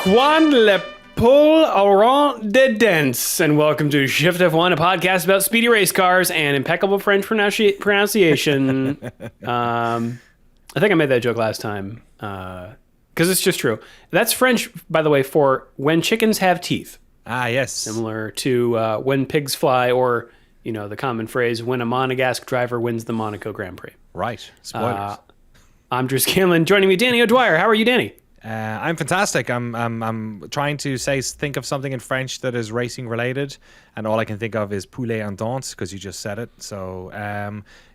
Quan le pull auront de dents, and welcome to Shift+F1, a podcast about speedy race cars and impeccable French pronunciation. I think I made that joke last time, because it's just true. That's French, by the way, for when chickens have teeth. Ah, yes. Similar to when pigs fly, or, you know, the common phrase, when a Monegasque driver wins the Monaco Grand Prix. Right. Spoilers. I'm Drew Scanlon. Joining me, Danny O'Dwyer. How are you, Danny? I'm fantastic. I'm trying to think of something in French that is racing related, and all I can think of is poulet en dents because you just said it. So,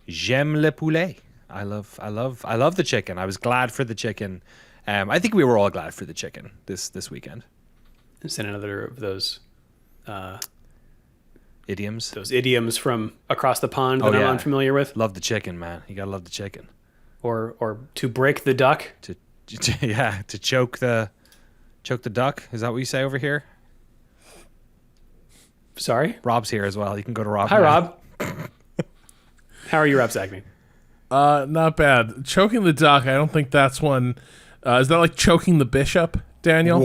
j'aime le poulet. I love the chicken. I was glad for the chicken. I think we were all glad for the chicken this weekend. Is that another of those idioms? Those idioms from across the pond that I'm unfamiliar with. Love the chicken, man. You gotta love the chicken. Or to break the duck. To choke the duck. Is that what you say over here? Sorry? Rob's here as well. You can go to Rob. Hi, Rob. How are you, Rob Sackney? Not bad. Choking the duck, I don't think that's one. Is that like choking the bishop, Daniel?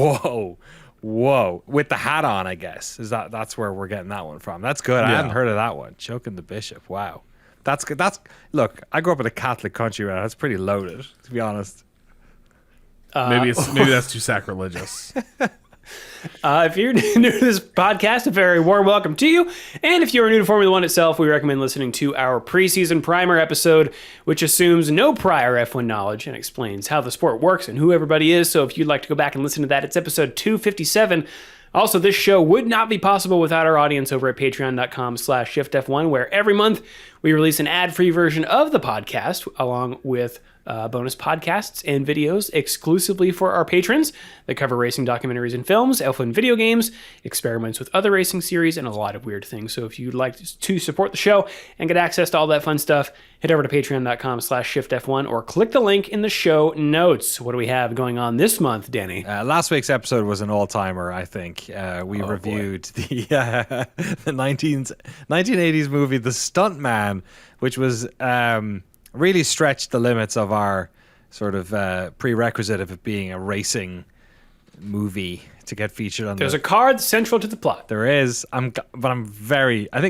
Whoa. With the hat on, I guess. That's where we're getting that one from. That's good. I hadn't heard of that one. Choking the bishop. Wow. That's good. Look, I grew up in a Catholic country, man. That's pretty loaded, to be honest. Maybe that's too sacrilegious. If you're new to this podcast, a very warm welcome to you. And if you are new to Formula One itself, we recommend listening to our preseason primer episode, which assumes no prior F1 knowledge and explains how the sport works and who everybody is. So if you'd like to go back and listen to that, it's episode 257. Also, this show would not be possible without our audience over at patreon.com/shiftf1, where every month we release an ad-free version of the podcast, along with bonus podcasts and videos exclusively for our patrons that cover racing documentaries and films, F1 video games, experiments with other racing series, and a lot of weird things. So if you'd like to support the show and get access to all that fun stuff, head over to patreon.com/shiftf1 or click the link in the show notes. What do we have going on this month, Danny? Last week's episode was an all-timer, I think. We reviewed the 1980s movie The Stuntman, which was really stretched the limits of our sort of prerequisite of it being a racing movie to get featured on. There's a card central to the plot. There is. I think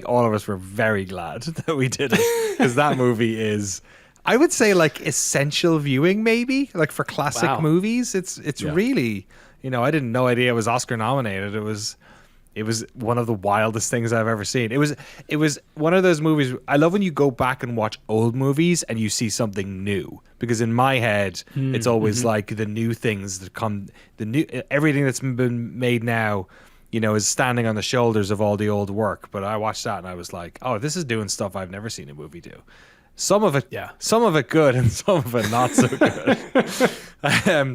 all of us were very glad that we did it, because that movie is, I would say, like essential viewing, maybe like for classic movies. It's really, I didn't no idea it was Oscar nominated. It was one of the wildest things I've ever seen. It was one of those movies. I love when you go back and watch old movies and you see something new, because in my head it's always like the new things that come, everything that's been made now, is standing on the shoulders of all the old work. But I watched that and I was like, oh, this is doing stuff I've never seen a movie do. Some of it good and some of it not so good.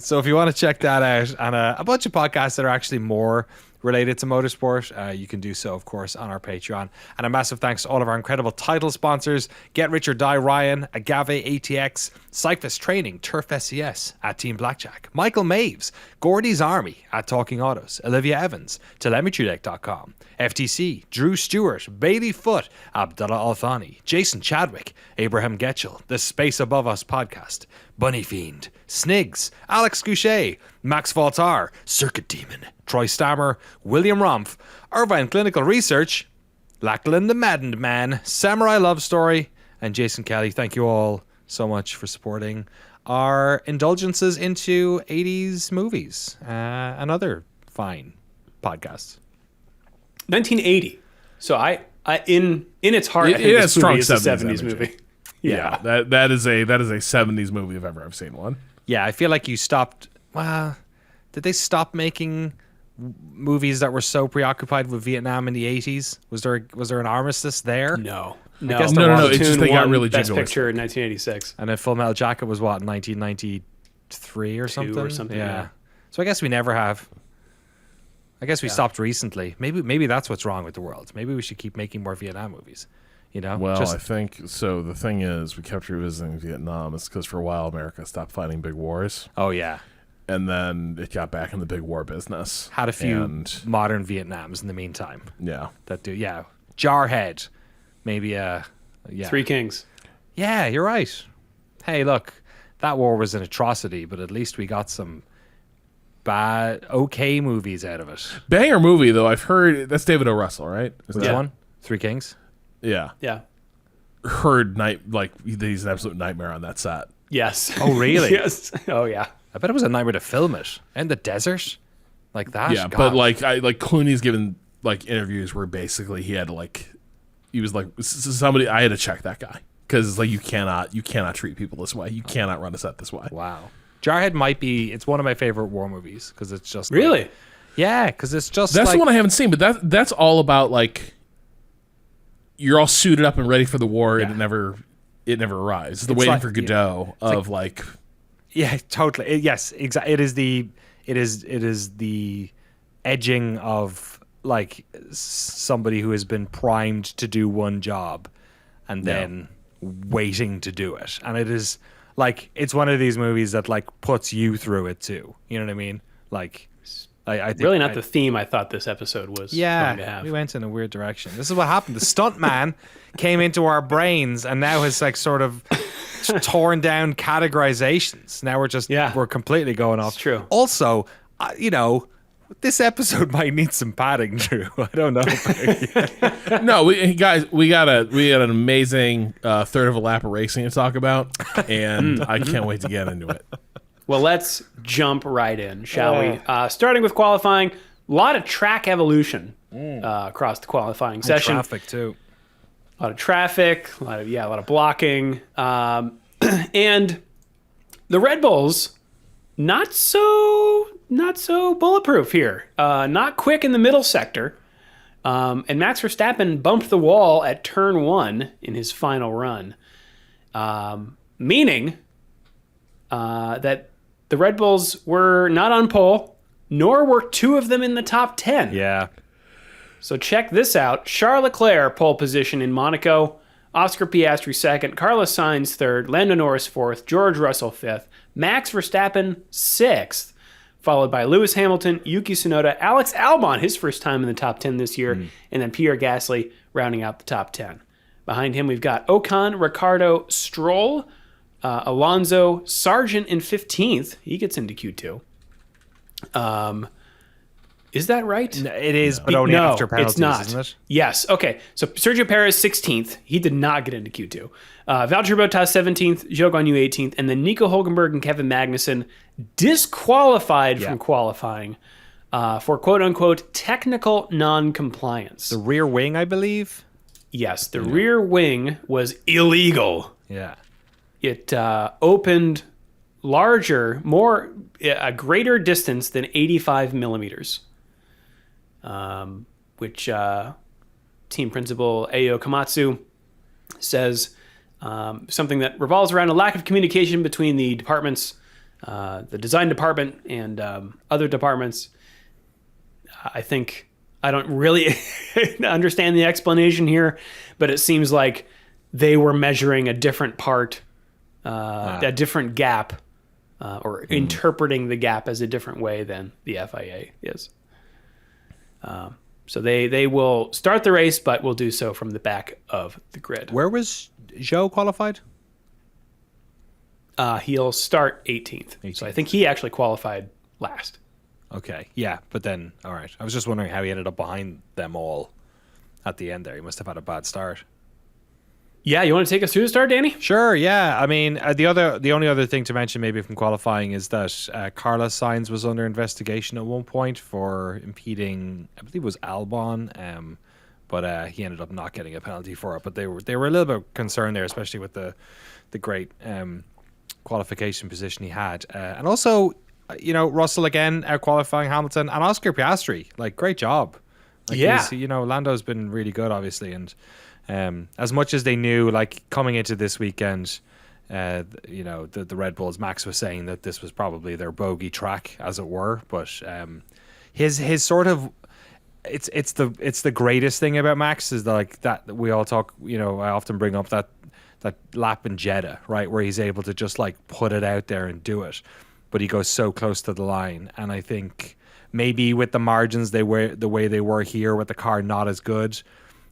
So if you want to check that out, and a bunch of podcasts that are actually more related to motorsport, you can do so, of course, on our Patreon. And a massive thanks to all of our incredible title sponsors: Get Rich or Die Ryan, Agave ATX, Cyclist Training, Turf SES at Team Blackjack, Michael Maves, Gordy's Army at Talking Autos, Olivia Evans, TelemetryDeck.com, FTC, Drew Stewart, Bailey Foote, Abdullah Al-Thani, Jason Chadwick, Abraham Getchell, The Space Above Us Podcast, Bunny Fiend, Snigs, Alex Goucher, Max Valtar, Circuit Demon, Troy Stammer, William Rumpf, Irvine Clinical Research, Lachlan the Maddened Man, Samurai Love Story, and Jason Kelly. Thank you all so much for supporting our indulgences into 80s movies and other fine podcasts. 1980. So I in its heart, I think it has this strong movie is a 70s 70s energy. movie. Yeah, that is a 70s movie if ever I've seen one. Yeah, I feel like you stopped. Did they stop making movies that were so preoccupied with Vietnam in the 80s? Was there an armistice there? No. guess No. It's just they got won really Best jingoistic. Picture in 1986. And then Full Metal Jacket was what, 1993 or something? Yeah. So I guess we never have. I guess we stopped recently. Maybe that's what's wrong with the world. Maybe we should keep making more Vietnam movies. Well, I think so. The thing is, we kept revisiting Vietnam. It's because for a while America stopped fighting big wars. Oh yeah. And then it got back in the big war business. Had a few modern Vietnams in the meantime. Yeah. That do. Yeah. Jarhead. Maybe. Yeah. Three Kings. Yeah, you're right. Hey, look, that war was an atrocity, but at least we got some okay movies out of it. Banger movie though. I've heard that's David O. Russell, right? Which one? Three Kings. Yeah. Yeah. Heard he's an absolute nightmare on that set. Yes. Oh, really? Yes. Oh, yeah. I bet it was a nightmare to film it in the desert, like that. Yeah, God. but Clooney's given interviews where basically he had to he was somebody. I had to check that guy because you cannot treat people this way. You cannot run a set this way. Wow. Jarhead might be. It's one of my favorite war movies because it's just really. Yeah, because it's just that's the one I haven't seen, but that's all about you're all suited up and ready for the war, and it never arrives. It's the waiting for Godot of Yeah, totally. Yes, exactly. It is the edging of somebody who has been primed to do one job and then waiting to do it. And it is it's one of these movies that puts you through it too. You know what I mean? I think really not the theme I thought this episode was going to have. We went in a weird direction. This is what happened. The stunt man came into our brains and now has sort of torn down categorizations. Now we're completely going off. It's true. Also, this episode might need some padding, Drew. I don't know. No, we got an amazing third of a lap of racing to talk about, and I can't wait to get into it. Well, let's jump right in, shall we? Starting with qualifying, a lot of track evolution across the qualifying session. Traffic too. A lot of traffic, a lot of blocking, and the Red Bulls not so bulletproof here. Not quick in the middle sector, and Max Verstappen bumped the wall at turn 1 in his final run, meaning that the Red Bulls were not on pole, nor were 2 of them in the top 10. Yeah. So check this out. Charles Leclerc, pole position in Monaco. Oscar Piastri, 2nd. Carlos Sainz, 3rd. Lando Norris, 4th. George Russell, 5th. Max Verstappen, 6th. Followed by Lewis Hamilton, Yuki Tsunoda, Alex Albon, his first time in the top 10 this year, and then Pierre Gasly rounding out the top 10. Behind him, we've got Ocon, Ricciardo, Stroll, Alonso, Sargent in 15th. He gets into Q2. Is that right? No, it is, but only after penalties, it's not. isn't it? Yes. Okay. So Sergio Perez 16th. He did not get into Q2. Valtteri Bottas 17th. Zhou Guanyu 18th. And then Nico Hulkenberg and Kevin Magnussen disqualified from qualifying for quote-unquote technical non-compliance. The rear wing, I believe? Yes. The rear wing was illegal. Yeah. It opened a greater distance than 85 millimeters, which team principal Ayo Komatsu says something that revolves around a lack of communication between the departments, the design department and other departments. I don't really understand the explanation here, but it seems like they were measuring a different part, a different gap, or interpreting the gap as a different way than the FIA is. So they will start the race, but will do so from the back of the grid. Where was Zhou qualified? He'll start 18th. So I think he actually qualified last. Okay, yeah, but then, all right. I was just wondering how he ended up behind them all at the end there. He must have had a bad start. Yeah, you want to take us through the start, Danny? Sure, yeah. I mean, the only other thing to mention maybe from qualifying is that Carlos Sainz was under investigation at one point for impeding, I believe it was Albon, but he ended up not getting a penalty for it. But they were a little bit concerned there, especially with the great qualification position he had. And also, Russell again out qualifying Hamilton, and Oscar Piastri, great job. Lando's been really good, obviously, and as much as they knew, coming into this weekend, the Red Bulls, Max was saying that this was probably their bogey track, as it were. But his sort of it's the greatest thing about Max is that we all talk. I often bring up that lap in Jeddah, right, where he's able to just put it out there and do it, but he goes so close to the line. And I think maybe with the margins the way they were here, with the car not as good,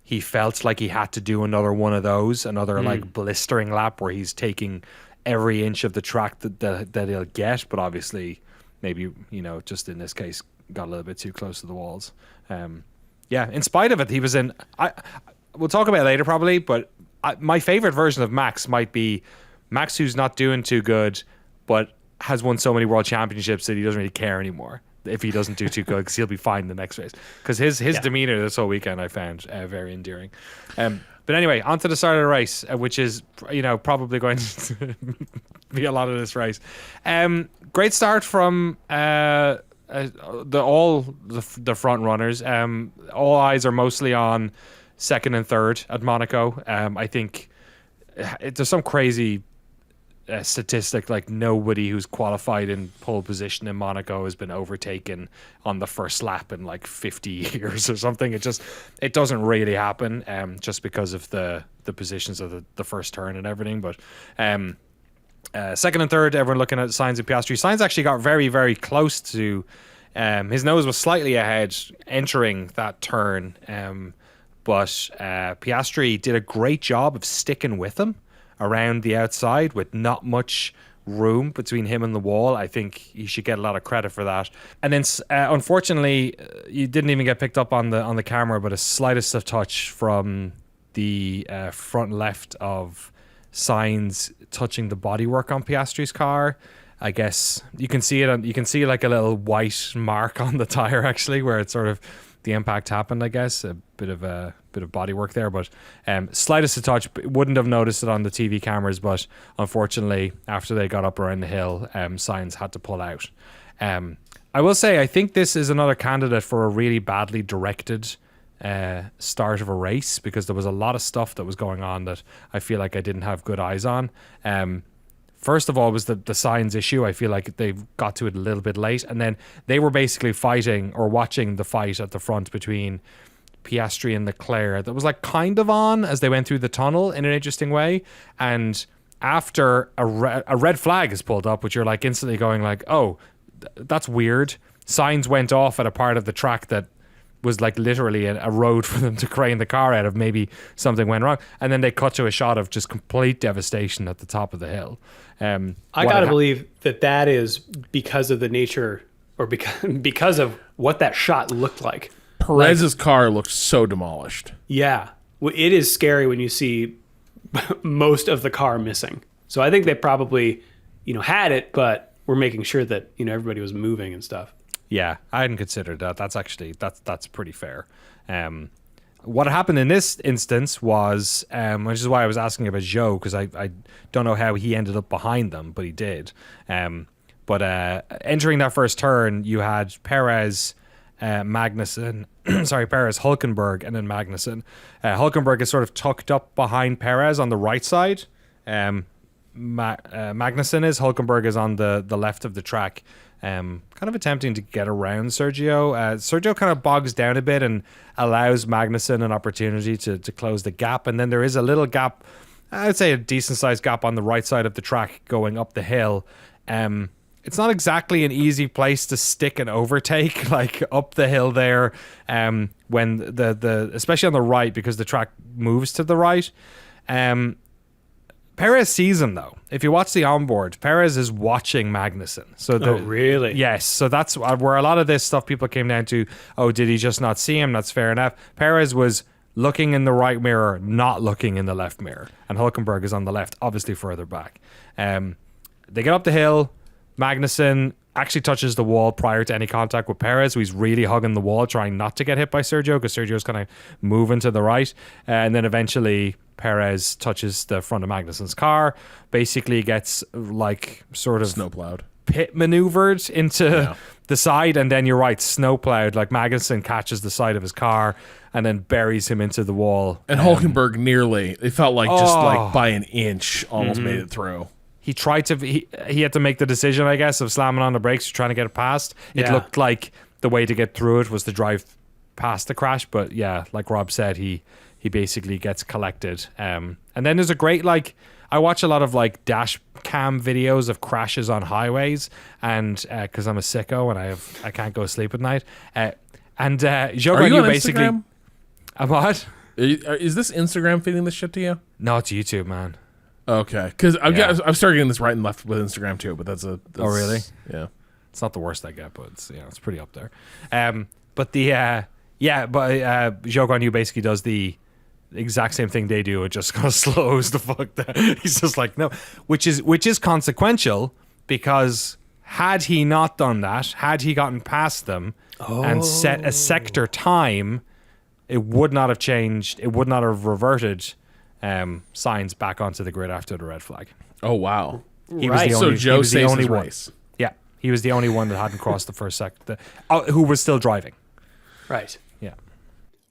he felt like he had to do another one of those, another blistering lap where he's taking every inch of the track that he'll get. But obviously maybe, just in this case, got a little bit too close to the walls. In spite of it, he was in. We'll talk about it later probably, but my favorite version of Max might be Max, who's not doing too good, but has won so many world championships that he doesn't really care anymore if he doesn't do too good, because he'll be fine the next race. Because his demeanor this whole weekend I found very endearing. But anyway, on to the start of the race, which is probably going to be a lot of this race. Great start from the front runners. All eyes are mostly on second and third at Monaco. I think there's some crazy statistic, like nobody who's qualified in pole position in Monaco has been overtaken on the first lap in like 50 years or something. It doesn't really happen, just because of the positions of the first turn and everything. But second and third, everyone looking at Sainz and Piastri. Sainz actually got very, very close to, his nose was slightly ahead entering that turn, but Piastri did a great job of sticking with him around the outside with not much room between him and the wall. I think he should get a lot of credit for that. And then unfortunately, you didn't even get picked up on the camera, but a slightest of touch from the front left of Sainz touching the bodywork on Piastri's car. I guess you can see it. You can see like a little white mark on the tire actually, where it's sort of the impact happened. I guess a bit of bodywork there, but slightest of touch. Wouldn't have noticed it on the TV cameras, but unfortunately, after they got up around the hill, Sainz had to pull out. I will say, I think this is another candidate for a really badly directed start of a race, because there was a lot of stuff that was going on that I feel like I didn't have good eyes on. First of all was the Sainz issue. I feel like they got to it a little bit late, and then they were basically fighting or watching the fight at the front between Piastri and Leclerc that was like kind of on as they went through the tunnel in an interesting way. And after a red flag is pulled up, which you're like instantly going like, oh, that's weird. Sainz went off at a part of the track that was like literally a road for them to crane the car out of. Maybe something went wrong, and then they cut to a shot of just complete devastation at the top of the hill. I gotta believe that is because of the nature, or because of what that shot looked like. Perez's car looked so demolished. Yeah, it is scary when you see most of the car missing. So I think they probably had it, but were making sure that everybody was moving and stuff. Yeah, I hadn't considered that. That's pretty fair. What happened in this instance was, which is why I was asking about Zhou, because I don't know how he ended up behind them, but he did. But entering that first turn, you had Perez, Magnussen, Perez, Hülkenberg, and then Magnussen. Hülkenberg is sort of tucked up behind Perez on the right side. Magnussen is. Hülkenberg is on the left of the track. Kind of attempting to get around Sergio. Sergio kind of bogs down a bit and allows Magnussen an opportunity to close the gap. And then there is a little gap, I would say a decent sized gap on the right side of the track going up the hill. It's not exactly an easy place to stick an overtake, like up the hill there, when the especially on the right, because the track moves to the right. Perez sees him though. If you watch the onboard, Perez is watching Magnussen. So really? Yes. So that's where a lot of this stuff people came down to. Oh, did he just not see him? That's fair enough. Perez was looking in the right mirror, not looking in the left mirror, and Hülkenberg is on the left, obviously further back. They get up the hill. Magnussen actually touches the wall prior to any contact with Perez, who he's really hugging the wall, trying not to get hit by Sergio, because Sergio's kind of moving to the right. And then eventually Perez touches the front of Magnussen's car, basically gets like sort of snowplowed, pit maneuvered into the side, and then you're right, snowplowed. Like Magnussen catches the side of his car and then buries him into the wall. And Hülkenberg nearly, it felt like just like by an inch, almost made it through. He tried to. He had to make the decision, I guess, of slamming on the brakes, trying to get it past. It looked like the way to get through it was to drive past the crash, but yeah, like Rob said, he basically gets collected. And then there's a great, like, I watch a lot of like dash cam videos of crashes on highways, and because I'm a sicko and I can't go to sleep at night. And Zhou Are you on basically. Instagram? What? Is this Instagram feeding this shit to you? No, it's YouTube, man. Okay, because I've started getting this right and left with Instagram too, but that's oh really? Yeah. It's not the worst I get, but it's it's pretty up there. But Zhou Guan Yu basically does the exact same thing they do. It just kind of slows the fuck down. He's just like, no, which is consequential, because had he not done that, had he gotten past them and set a sector time, it would not have changed. It would not have reverted Sainz back onto the grid after the red flag. Oh wow! He was the only, so Joe he was the saves only his one. race. Yeah, he was the only one that hadn't crossed the first sector, who was still driving. Right. Yeah.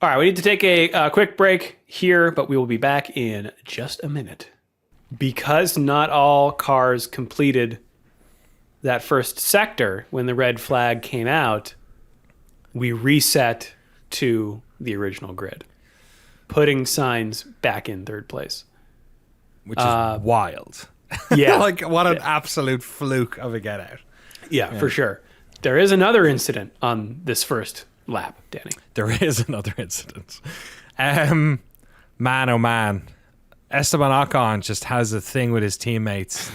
All right, we need to take a quick break here, but we will be back in just a minute. Because not all cars completed that first sector when the red flag came out, we reset to the original grid, putting Sainz back in third place. Which is wild. Yeah. Like, what an absolute fluke of a get out. Yeah, for sure. There is another incident on this first lap, Danny. There is another incident. Man, oh man. Esteban Ocon just has a thing with his teammates.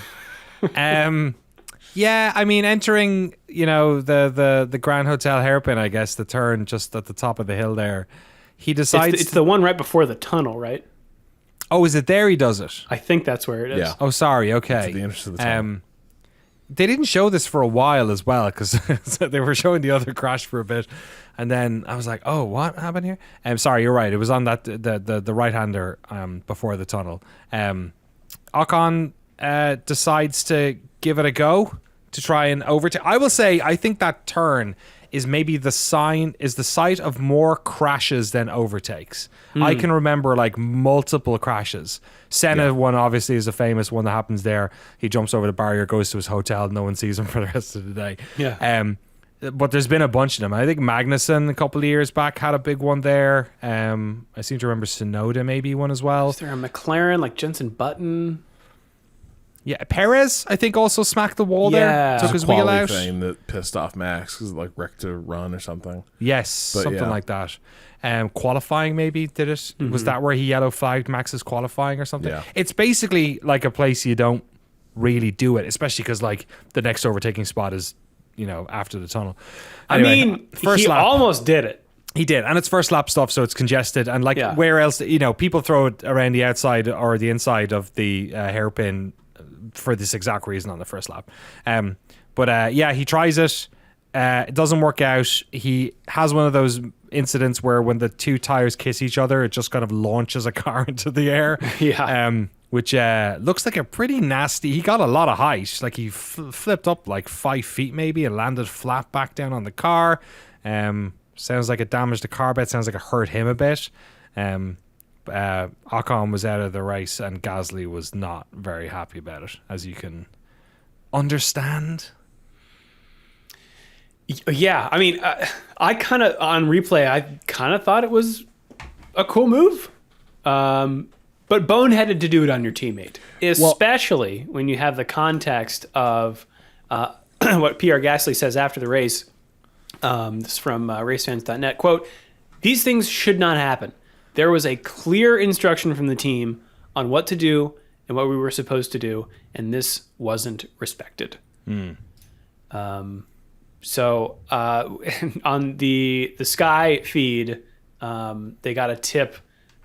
Yeah, I mean, entering, the Grand Hotel hairpin, I guess, the turn just at the top of the hill there, he decides... It's the one right before the tunnel, right? Oh, is it there he does it? I think that's where it is. Yeah. Oh, sorry, okay. It's the entrance to the tunnel. They didn't show this for a while as well, because they were showing the other crash for a bit, and then I was like, "Oh, what happened here?" Sorry, you're right. It was on that the right hander before the tunnel. Ocon decides to give it a go to try and overtake. I will say, I think that turn is maybe the site of more crashes than overtakes. I can remember like multiple crashes. Senna one obviously is a famous one that happens there. He jumps over the barrier, goes to his hotel, no one sees him for the rest of the day. Yeah. But there's been a bunch of them. I think Magnussen a couple of years back had a big one there. I seem to remember Tsunoda maybe one as well. Is there a McLaren like Jensen Button? Yeah, Perez I think also smacked the wall there. Took his wheel Quality out. thing that pissed off Max because like wrecked to run or something. Yes, But something yeah. like that. Qualifying maybe did it. Was that where he yellow flagged Max's qualifying or something? Yeah. It's basically like a place you don't really do it, especially because like the next overtaking spot is after the tunnel. Anyway, I mean, first he lap. almost did it. He did, and it's first lap stuff, so it's congested. And like, where else? People throw it around the outside or the inside of the hairpin for this exact reason on the first lap. But he tries it. It doesn't work out. He has one of those incidents where when the two tires kiss each other, it just kind of launches a car into the air. Yeah. Which looks like a pretty nasty. He got a lot of height. Like he flipped up like 5 feet maybe and landed flat back down on the car. Sounds like it damaged the car bed. Sounds like it hurt him a bit. Ocon was out of the race and Gasly was not very happy about it, as you can understand. Yeah, I mean, I kind of, on replay, I kind of thought it was a cool move. But boneheaded to do it on your teammate, especially when you have the context of what Pierre Gasly says after the race. This is from racefans.net. Quote, "These things should not happen. There was a clear instruction from the team on what to do and what we were supposed to do, and this wasn't respected." So on the Sky feed, they got a tip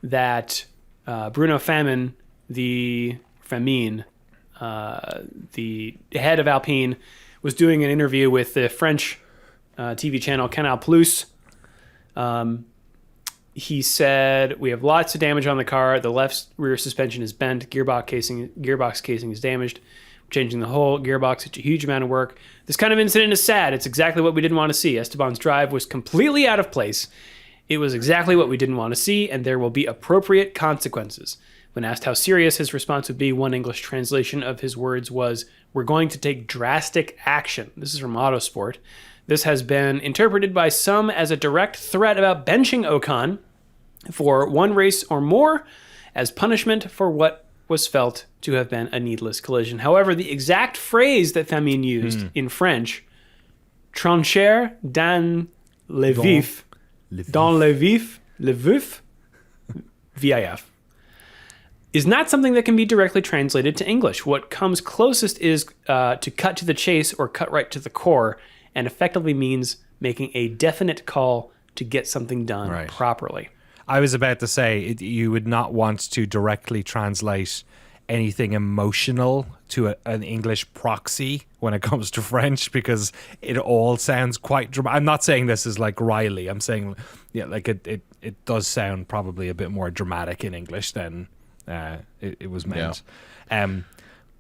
that Bruno Famin, the head of Alpine, was doing an interview with the French TV channel Canal Plus. He said, "We have lots of damage on the car. The left rear suspension is bent. Gearbox casing is damaged. Changing the whole gearbox. It's a huge amount of work. This kind of incident is sad. It's exactly what we didn't want to see. Esteban's drive was completely out of place. It was exactly what we didn't want to see, and there will be appropriate consequences." When asked how serious his response would be, one English translation of his words was, "We're going to take drastic action." This is from Autosport. This has been interpreted by some as a direct threat about benching Ocon for one race or more as punishment for what was felt to have been a needless collision. However, the exact phrase that Famin used in French, trancher dans le vif, dans le vif, VIF, is not something that can be directly translated to English. What comes closest is to cut to the chase or cut right to the core, and effectively means making a definite call to get something done properly. I was about to say, you would not want to directly translate anything emotional to an English proxy when it comes to French, because it all sounds quite dramatic. I'm not saying this is like Riley. I'm saying, like it does sound probably a bit more dramatic in English than it was meant.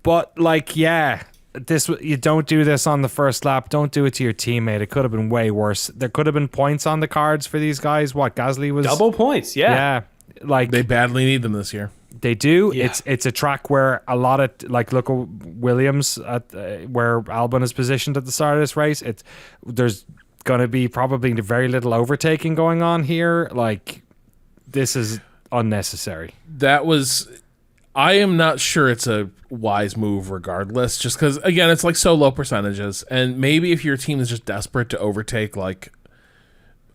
But like, you don't do this on the first lap. Don't do it to your teammate. It could have been way worse. There could have been points on the cards for these guys. What, Gasly was double points? Yeah, like they badly need them this year. They do. Yeah. It's a track where a lot of, like, look at Williams at where Albon is positioned at the start of this race. There's going to be probably very little overtaking going on here. Like, this is unnecessary. I am not sure it's a wise move regardless, just because, again, it's like so low percentages. And maybe if your team is just desperate to overtake, like,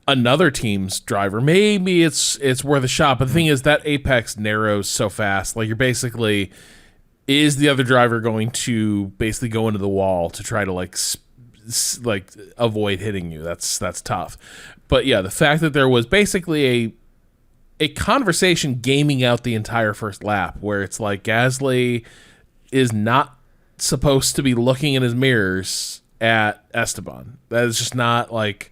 another team's driver, maybe it's worth a shot. But the thing is, that apex narrows so fast. Like, you're basically, is the other driver going to basically go into the wall to try to like avoid hitting you? That's tough. But yeah, the fact that there was basically a conversation gaming out the entire first lap, where it's like Gasly is not supposed to be looking in his mirrors at Esteban. That is just not like,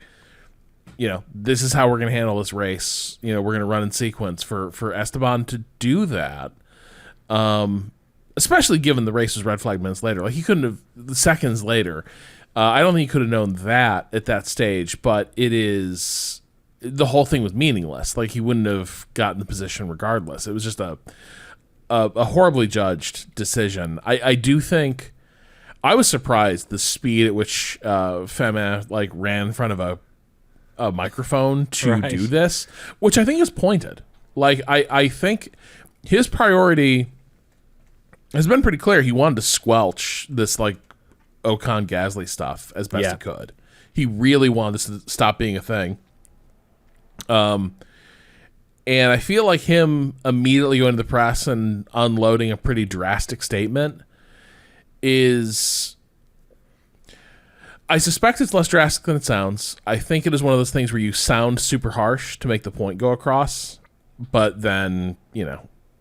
this is how we're going to handle this race. We're going to run in sequence for Esteban to do that. Especially given the race was red flag minutes later. Like, he couldn't have, seconds later. I don't think he could have known that at that stage, but the whole thing was meaningless. Like, he wouldn't have gotten the position regardless. It was just a horribly judged decision. I do think, I was surprised the speed at which Fema like ran in front of a microphone to do this, which I think is pointed. Like, I think his priority has been pretty clear. He wanted to squelch this like Ocon Gasly stuff as best he could. He really wanted this to stop being a thing. And I feel like him immediately going to the press and unloading a pretty drastic statement is, I suspect it's less drastic than it sounds. I think it is one of those things where you sound super harsh to make the point go across, but then,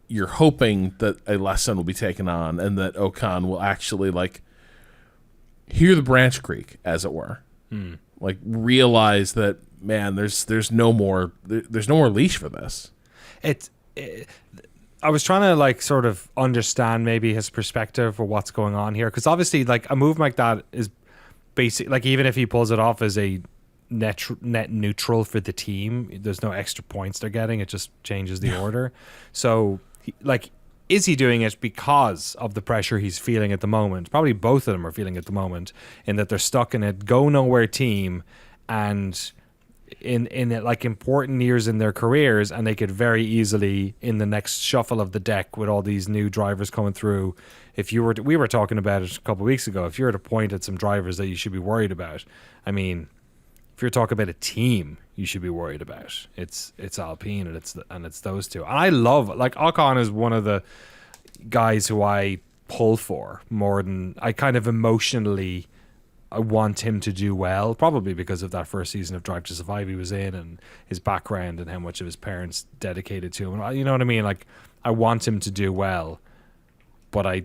you're hoping that a lesson will be taken on and that Ocon will actually like hear the branch creak, as it were. Like, realize that, man, there's no more leash for this. I was trying to like sort of understand maybe his perspective for what's going on here, because obviously like a move like that is basic. Like, even if he pulls it off as a net neutral for the team, there's no extra points they're getting. It just changes the order. So is he doing it because of the pressure he's feeling at the moment? Probably both of them are feeling at the moment, in that they're stuck in a go nowhere team and in like important years in their careers, and they could very easily, in the next shuffle of the deck with all these new drivers coming through, we were talking about it a couple of weeks ago, if you were to point at some drivers that you should be worried about, I mean, if you're talking about a team you should be worried about, it's Alpine and it's those two. And I love, like, Ocon is one of the guys who I pull for more than I kind of emotionally. I want him to do well, probably because of that first season of Drive to Survive he was in, and his background and how much of his parents dedicated to him. You know what I mean? Like, I want him to do well, but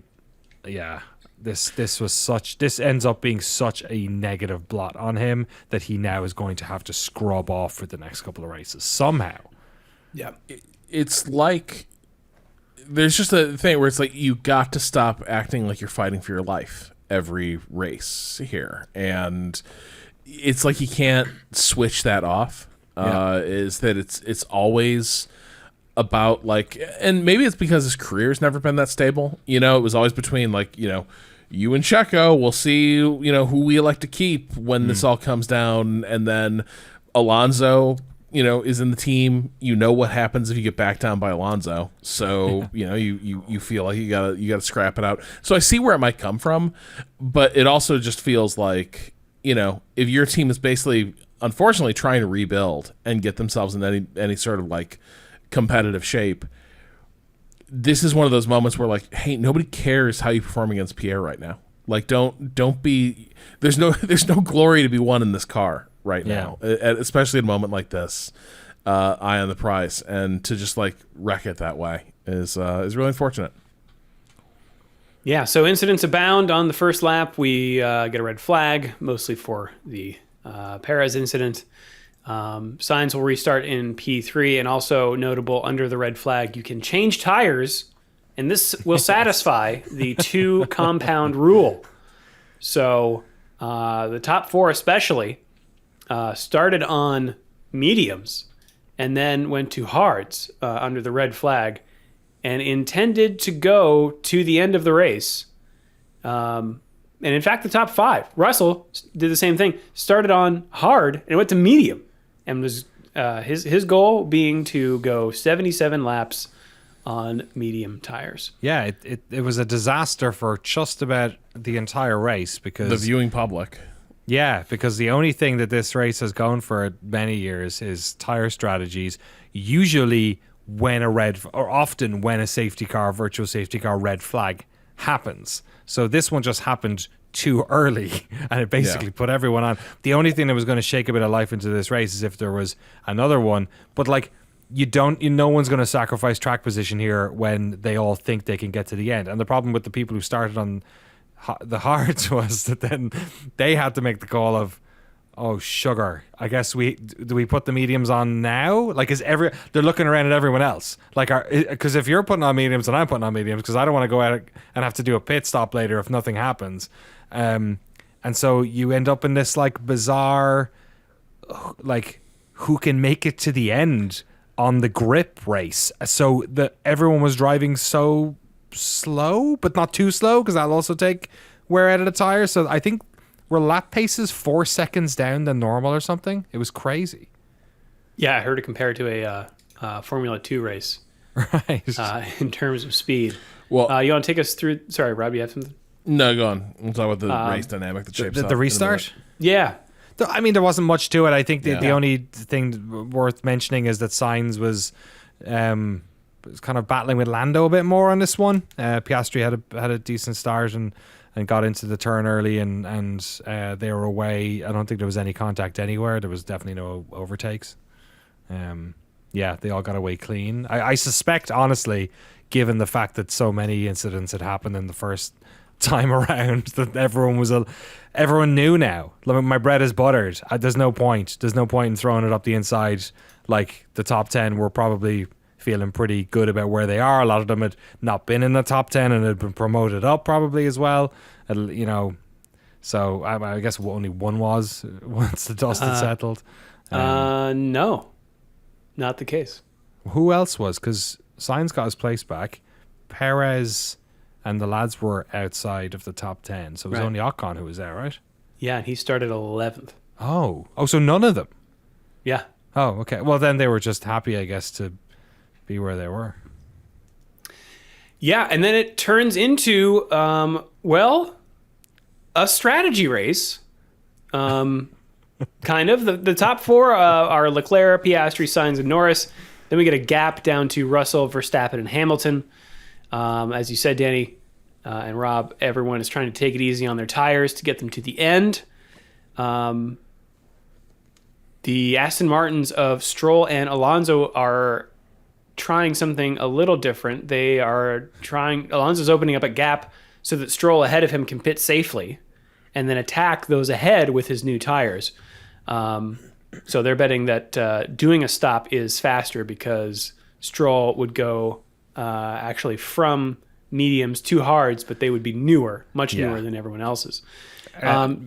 this ends up being such a negative blot on him that he now is going to have to scrub off for the next couple of races somehow. Yeah, it's like there's just a thing where it's like, you got to stop acting like you're fighting for your life every race here, and it's like you can't switch that off. Is that it's always about like, and maybe it's because his career's never been that stable. It was always between like, you and Checo, we'll see who we elect to keep when this all comes down, and then Alonso is in the team. What happens if you get backed down by Alonso. So, you feel like you gotta scrap it out. So I see where it might come from, but it also just feels like, if your team is basically, unfortunately, trying to rebuild and get themselves in any sort of like competitive shape, this is one of those moments where, like, hey, nobody cares how you perform against Pierre right now. Like, don't be. There's no glory to be won in this car right now, especially at a moment like this. Eye on the prize, and to just like wreck it that way is really unfortunate. Yeah, so incidents abound on the first lap. We get a red flag, mostly for the Perez incident. Sainz will restart in P3, and also notable under the red flag, you can change tires, and this will satisfy the 2 compound rule. So the top 4 especially started on mediums and then went to hards under the red flag and intended to go to the end of the race. And in fact, the top 5, Russell did the same thing, started on hard and went to medium, and was his goal being to go 77 laps on medium tires. Yeah, it was a disaster for just about the entire race because the viewing public. Yeah, because the only thing that this race has gone for many years is tire strategies. Usually often when a safety car, virtual safety car red flag happens. So this one just happened too early, and it basically put everyone on. The only thing that was going to shake a bit of life into this race is if there was another one. But like, no one's going to sacrifice track position here when they all think they can get to the end. And the problem with the people who started on the hards was that then they had to make the call of, oh sugar, I guess do we put the mediums on now? Like, they're looking around at everyone else, like, because if you're putting on mediums and I'm putting on mediums, because I don't want to go out and have to do a pit stop later if nothing happens, and so you end up in this like bizarre, like, who can make it to the end on the grip race. So everyone was driving so slow, but not too slow, because that'll also take wear out of the tire. So I think were lap paces 4 seconds down than normal or something. It was crazy. Yeah, I heard it compared to a Formula 2 race, right? In terms of speed. Well, you want to take us through? Sorry, Rob, you have something? No, go on. We'll talk about the race dynamic that shapes up. The restart. Yeah. I mean, there wasn't much to it. I think the only thing worth mentioning is that Sainz was kind of battling with Lando a bit more on this one. Piastri had a decent start and got into the turn early, and they were away. I don't think there was any contact anywhere. There was definitely no overtakes. They all got away clean. I suspect, honestly, given the fact that so many incidents had happened in the first time around, that everyone knew now. My bread is buttered. There's no point in throwing it up the inside. Like, the top 10 were probably feeling pretty good about where they are. A lot of them had not been in the top 10 and had been promoted up probably as well. So I guess only one was once the dust had settled. No, not the case. Who else was? Because Sainz got his place back. Perez and the lads were outside of the top 10. So it was only Ocon who was there, right? Yeah, and he started 11th. Oh, so none of them? Yeah. Oh, okay. Well, then they were just happy, I guess, to be where they were. Yeah, and then it turns into, a strategy race. Kind of. The top 4 are Leclerc, Piastri, Sainz, and Norris. Then we get a gap down to Russell, Verstappen, and Hamilton. As you said, Danny and Rob, everyone is trying to take it easy on their tires to get them to the end. The Aston Martins of Stroll and Alonso are trying something a little different. Alonso's opening up a gap so that Stroll ahead of him can pit safely and then attack those ahead with his new tires. So they're betting that doing a stop is faster because Stroll would go actually from mediums to hards, but they would be much newer than everyone else's.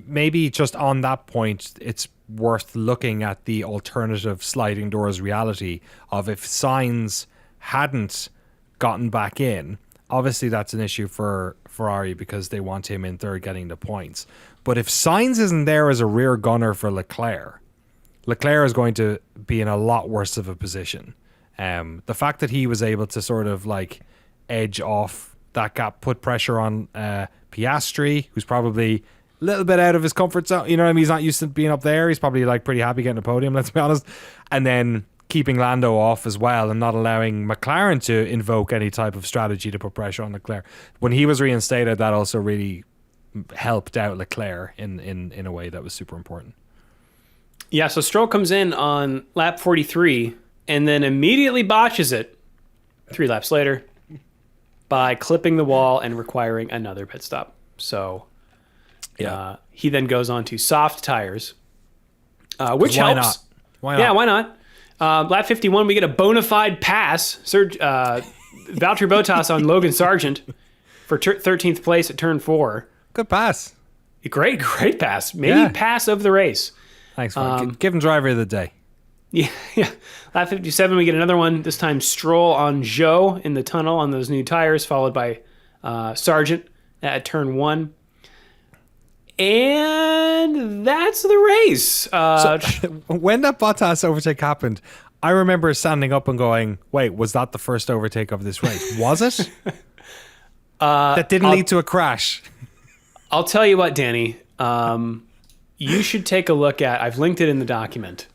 Maybe just on that point, it's worth looking at the alternative sliding doors reality of if Sainz hadn't gotten back in. Obviously, that's an issue for Ferrari because they want him in third getting the points. But if Sainz isn't there as a rear gunner for Leclerc is going to be in a lot worse of a position. The fact that he was able to sort of like edge off that gap, put pressure on Piastri, who's probably a little bit out of his comfort zone. You know what I mean? He's not used to being up there. He's probably like pretty happy getting a podium, let's be honest. And then keeping Lando off as well and not allowing McLaren to invoke any type of strategy to put pressure on Leclerc. When he was reinstated, that also really helped out Leclerc in a way that was super important. Yeah, so Stroll comes in on lap 43 and then immediately botches it 3 laps later by clipping the wall and requiring another pit stop. So he then goes on to soft tires, which why helps. Not? Why not? Yeah, why not? Lap 51, we get a bona fide pass. Valtteri Bottas on Logan Sargent for 13th place at turn 4. Good pass. Great pass. Maybe pass of the race. Thanks, man. Give him driver of the day. Yeah. Lap 57, we get another one. This time Stroll on Zhou in the tunnel on those new tires, followed by Sargent at turn 1. And that's the race. When that Bottas overtake happened, I remember standing up and going, wait, was that the first overtake of this race? Was it? That didn't lead to a crash. I'll tell you what, Danny. You should take a look at, I've linked it in the document.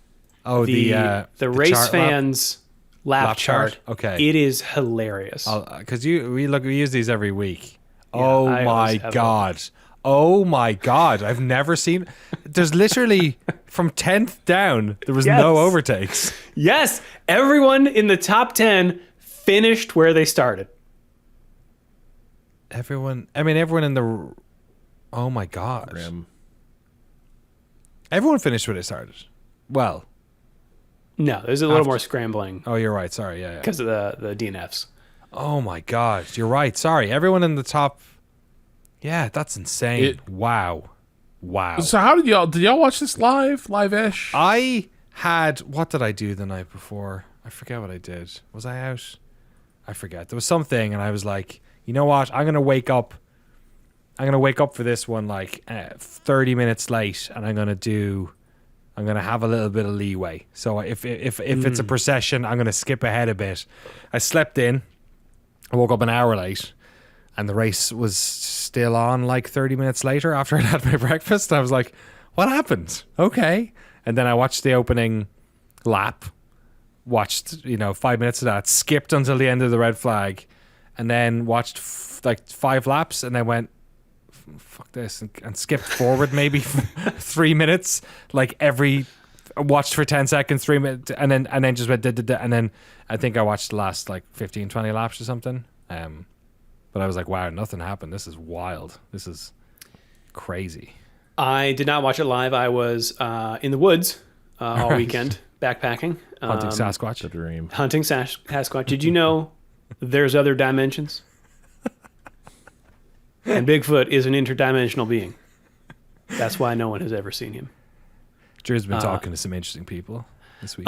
Oh, the race fans lap chart. Okay. It is hilarious. Because we use these every week. Yeah, oh my God. Oh my God. I've never seen. There's literally from 10th down, there was no overtakes. Yes. Everyone in the top 10 finished where they started. Everyone in the. Oh my God. Rim. Everyone finished where they started. Well. No, there's a little more scrambling. Oh, you're right. Sorry. Yeah. Because of the DNFs. Oh my God. You're right. Sorry. Everyone in the top. Yeah, that's insane. Wow. So how did y'all watch this live-ish? What did I do the night before? I forget what I did. Was I out? I forget. There was something and I was like, you know what? I'm going to wake up for this one like 30 minutes late and I'm going to have a little bit of leeway. So if it's a procession, I'm going to skip ahead a bit. I slept in. I woke up an hour late. And the race was still on like 30 minutes later after I'd had my breakfast. I was like, what happened? Okay. And then I watched the opening lap, watched, 5 minutes of that, skipped until the end of the red flag, and then watched 5 laps and then went, fuck this, and skipped forward maybe 3 minutes, watched for 10 seconds, 3 minutes, and then just went, and then I think I watched the last 15, 20 laps or something. But I was like, wow, nothing happened. This is wild. This is crazy. I did not watch it live. I was in the woods all weekend, backpacking. Hunting Sasquatch. The dream. Hunting Sasquatch. Did you know there's other dimensions? And Bigfoot is an interdimensional being. That's why no one has ever seen him. Drew's been talking to some interesting people this week.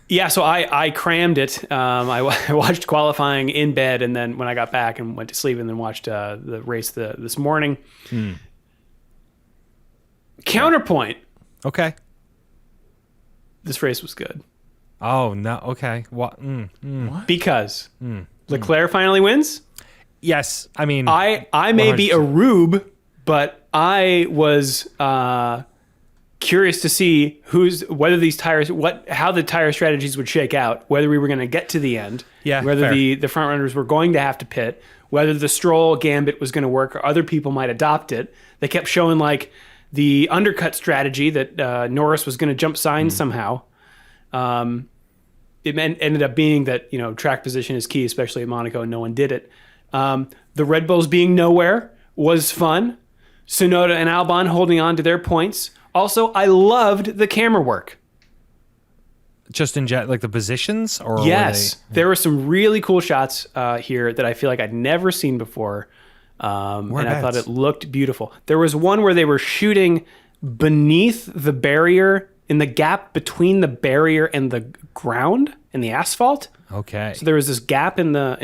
Yeah, so I crammed it. I watched qualifying in bed, and then when I got back and went to sleep, and then watched the race this morning. Counterpoint. Okay. This race was good. Oh, no. Okay. What? What? Because Leclerc finally wins. Yes. I mean, I may 100%. Be a rube, but I was curious to see whether these tires, how the tire strategies would shake out, whether we were going to get to the end, whether the front runners were going to have to pit, whether the Stroll gambit was going to work or other people might adopt it. They kept showing the undercut strategy that Norris was going to jump signs somehow. It ended up being that track position is key, especially at Monaco, and no one did it. The Red Bulls being nowhere was fun. Tsunoda and Albon holding on to their points. Also, I loved the camera work. Just in the positions? Or yes. There were some really cool shots here that I feel like I'd never seen before. And I thought it looked beautiful. There was one where they were shooting beneath the barrier, in the gap between the barrier and the ground and the asphalt. Okay. So there was this gap in the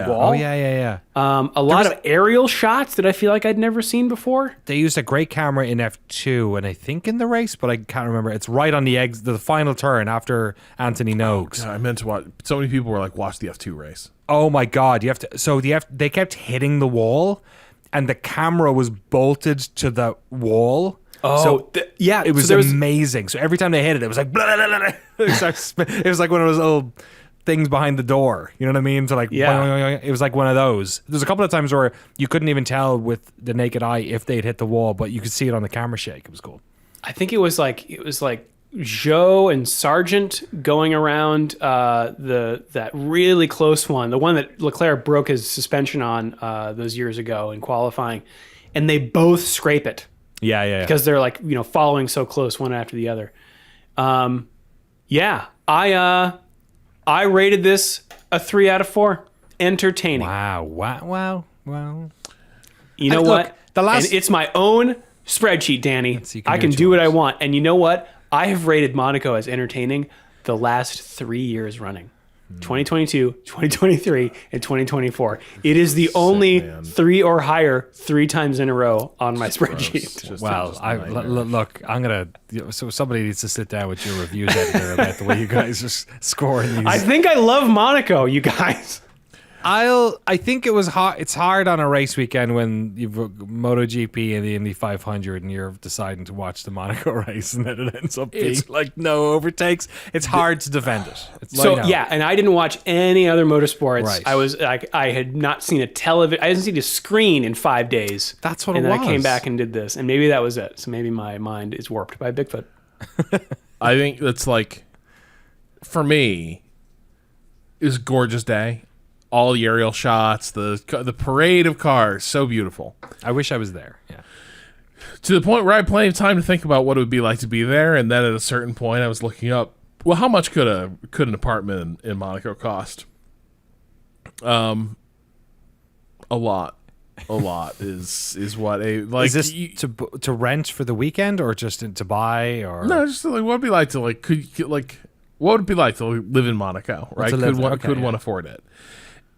wall. Oh yeah. A lot of aerial shots that I feel like I'd never seen before. They used a great camera in F2 and I think in the race, but I can't remember. It's right on the final turn after Anthony Noakes. I meant to watch. So many people were like, watch the F2 race. Oh my God. They kept hitting the wall and the camera was bolted to the wall. Yeah, It was so there was amazing. So every time they hit it, it was like blah, blah, blah, blah. It was like one of those little things behind the door. You know what I mean? So like, Yeah. boing, boing, boing. It was like one of those. There's a couple of times where you couldn't even tell with the naked eye if they'd hit the wall, but you could see it on the camera shake. It was cool. I think it was like Joe and Sargent going around that really close one, the one that Leclerc broke his suspension on those years ago in qualifying, and they both scrape it Yeah. because they're like following so close one after the other. I rated this a 3 out of 4. Entertaining. Wow. You know Look, what? the last- And it's my own spreadsheet, Danny. So you can I do can what do you what I want. want. And you know what? I have rated Monaco as entertaining the last 3 years running. 2022, 2023, and 2024. It is the only man. 3 or higher 3 times in a row on my spreadsheet. Look, I'm gonna. So somebody needs to sit down with your reviews editor about the way you guys are scoring these. I think I love Monaco, you guys. I think it was hard. It's hard on a race weekend when you've got MotoGP and the Indy 500, and you're deciding to watch the Monaco race, and then it ends up being like no overtakes. It's hard to defend it. And I didn't watch any other motorsports. Right. I was like, I had not seen a television. I hadn't seen a screen in 5 days. That's what and it then was. I came back and did this, and maybe that was it. So maybe my mind is warped by Bigfoot. I think that's like, for me, it was a gorgeous day. All the aerial shots, the parade of cars, so beautiful. I wish I was there. Yeah. To the point where I had plenty of time to think about what it would be like to be there, and then at a certain point, I was looking up, well, how much could an apartment in Monaco cost? A lot is what a like. Is this to rent for the weekend or just to buy or No, just like what would it be like to like what would it be like to live in Monaco, right? To live there. Could Okay, one afford it?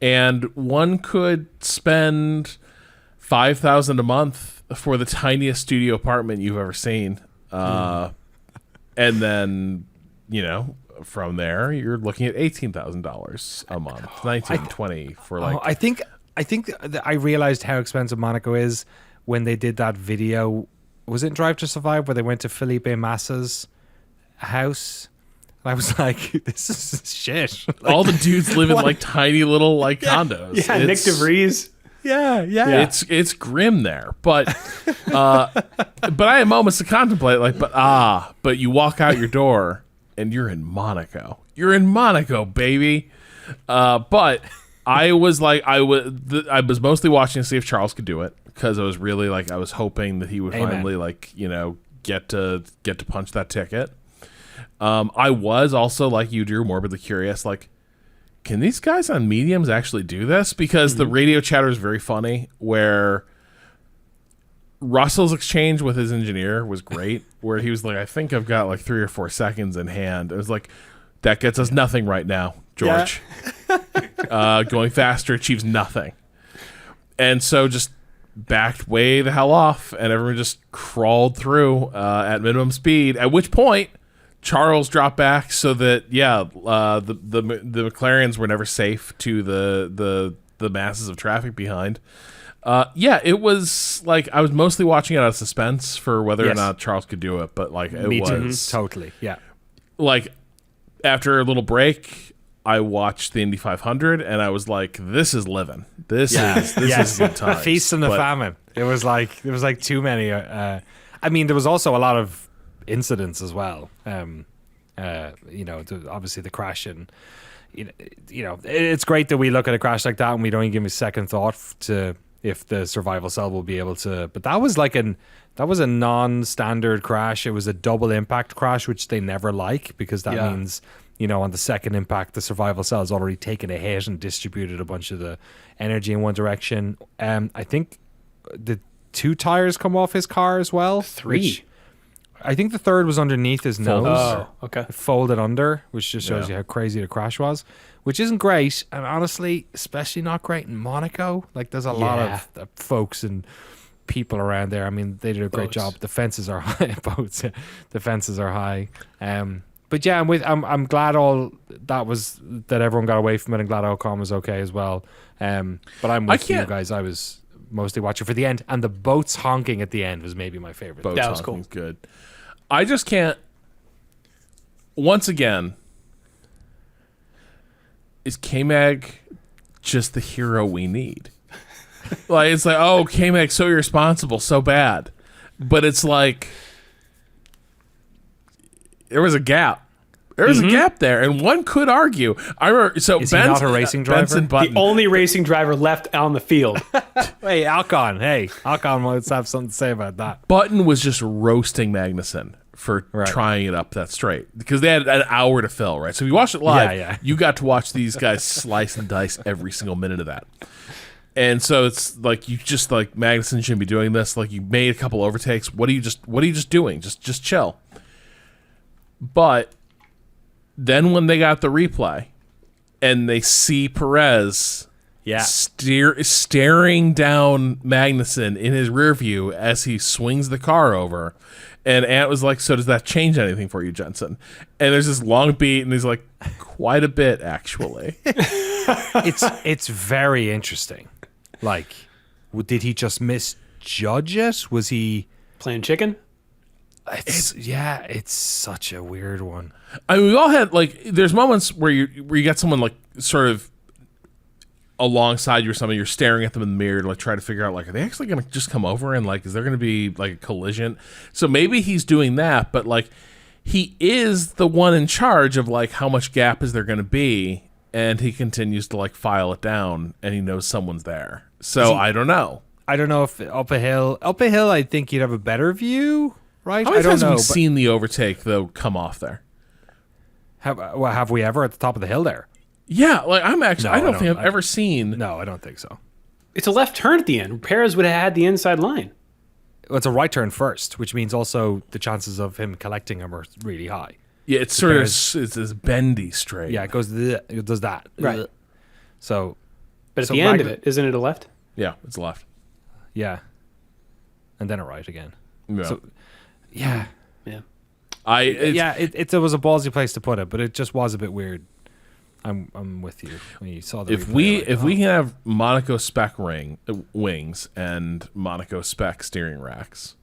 And one could spend $5,000 a month for the tiniest studio apartment you've ever seen, and then from there you're looking at $18,000 a month, 20 for like. I think I realized how expensive Monaco is when they did that video. Was it Drive to Survive where they went to Felipe Massa's house? And I was like, this is shit. Like, all the dudes live in like tiny little like condos. Yeah, Nick DeVries. Yeah. It's grim there, but I had moments to contemplate, like, but you walk out your door and you're in Monaco. You're in Monaco, baby. But I was like, I was mostly watching to see if Charles could do it because I was really like, I was hoping that he would finally like get to punch that ticket. I was also, like you, Drew, morbidly curious, like, can these guys on mediums actually do this? Because the radio chatter is very funny, where Russell's exchange with his engineer was great, where he was like, I think I've got like 3 or 4 seconds in hand. It was like, that gets us nothing right now, George. Yeah. Going faster achieves nothing. And so just backed way the hell off, and everyone just crawled through at minimum speed, at which point Charles dropped back so that the McLarens were never safe to the masses of traffic behind. It was like I was mostly watching it out of suspense for whether or not Charles could do it, but like it was totally like after a little break, I watched the Indy 500 and I was like, this is living. This is good times. A feast and a famine. It was like there was like too many. I mean, there was also a lot of incidents as well. Obviously the crash, and it's great that we look at a crash like that and we don't even give a second thought to if the survival cell will be able to. But that was a non-standard crash. It was a double impact crash, which they never like because that means on the second impact the survival cell has already taken a hit and distributed a bunch of the energy in one direction. I think the 2 tires come off his car as well. 3. I think the third was underneath his nose. Oh, okay. Folded under, which just shows you how crazy the crash was, which isn't great. And honestly, especially not great in Monaco. Like, there's a lot of folks and people around there. I mean, they did a great job. The fences are high. Boats. The fences are high. But yeah, I'm glad that everyone got away from it, and glad Ocon was okay as well. But I'm with you guys. I was mostly watch it for the end. And the boats honking at the end was maybe my favorite. Boats That was honking's cool. good. I just can't. Once again, is K-Mag just the hero we need? Like, it's like, oh, K-Mag's so irresponsible, so bad. But it's like, there was a gap. There was a gap there, and one could argue. I remember, so Is he not a racing driver? Benson Button. The only racing driver left on the field. Hey, Alcon. Hey, Alcon wants to have something to say about that. Button was just roasting Magnussen for Right. trying it up that straight because they had an hour to fill, right? So if you watched it live, Yeah. you got to watch these guys slice and dice every single minute of that. And so it's like you just like Magnussen shouldn't be doing this. Like you made a couple overtakes. What are you just doing? Just chill. But then when they got the replay and they see Perez staring down Magnussen in his rear view as he swings the car over, and Ant was like, so does that change anything for you, Jensen? And there's this long beat, and he's like, quite a bit, actually. It's very interesting. Like, did he just misjudge it? Was he... Playing chicken? It's such a weird one. I mean, we all had, like, there's moments where you get someone, like, sort of alongside you or something, you're staring at them in the mirror to, like, try to figure out, like, are they actually going to just come over and, like, is there going to be, like, a collision? So maybe he's doing that, but, like, he is the one in charge of, like, how much gap is there going to be, and he continues to, like, file it down, and he knows someone's there. So I don't know. I don't know if up a hill, I think you'd have a better view, right? How many I don't times have know. we seen the overtake, though, come off there? Have we ever at the top of the hill there? Yeah, like, I don't think I've I- ever seen... No, I don't think so. It's a left turn at the end. Perez would have had the inside line. Well, it's a right turn first, which means also the chances of him collecting him are really high. Yeah, it's sort of Perez- it's this bendy straight. Yeah, it does that. Right. So, But at So the end of Magn- it, isn't it a left? Yeah, it's left. yeah. And then a right again. Yeah. So, yeah. Yeah. It was a ballsy place to put it, but it just was a bit weird. I'm with you when you saw the If replay, we like, if we can have Monaco spec wings and Monaco spec steering racks,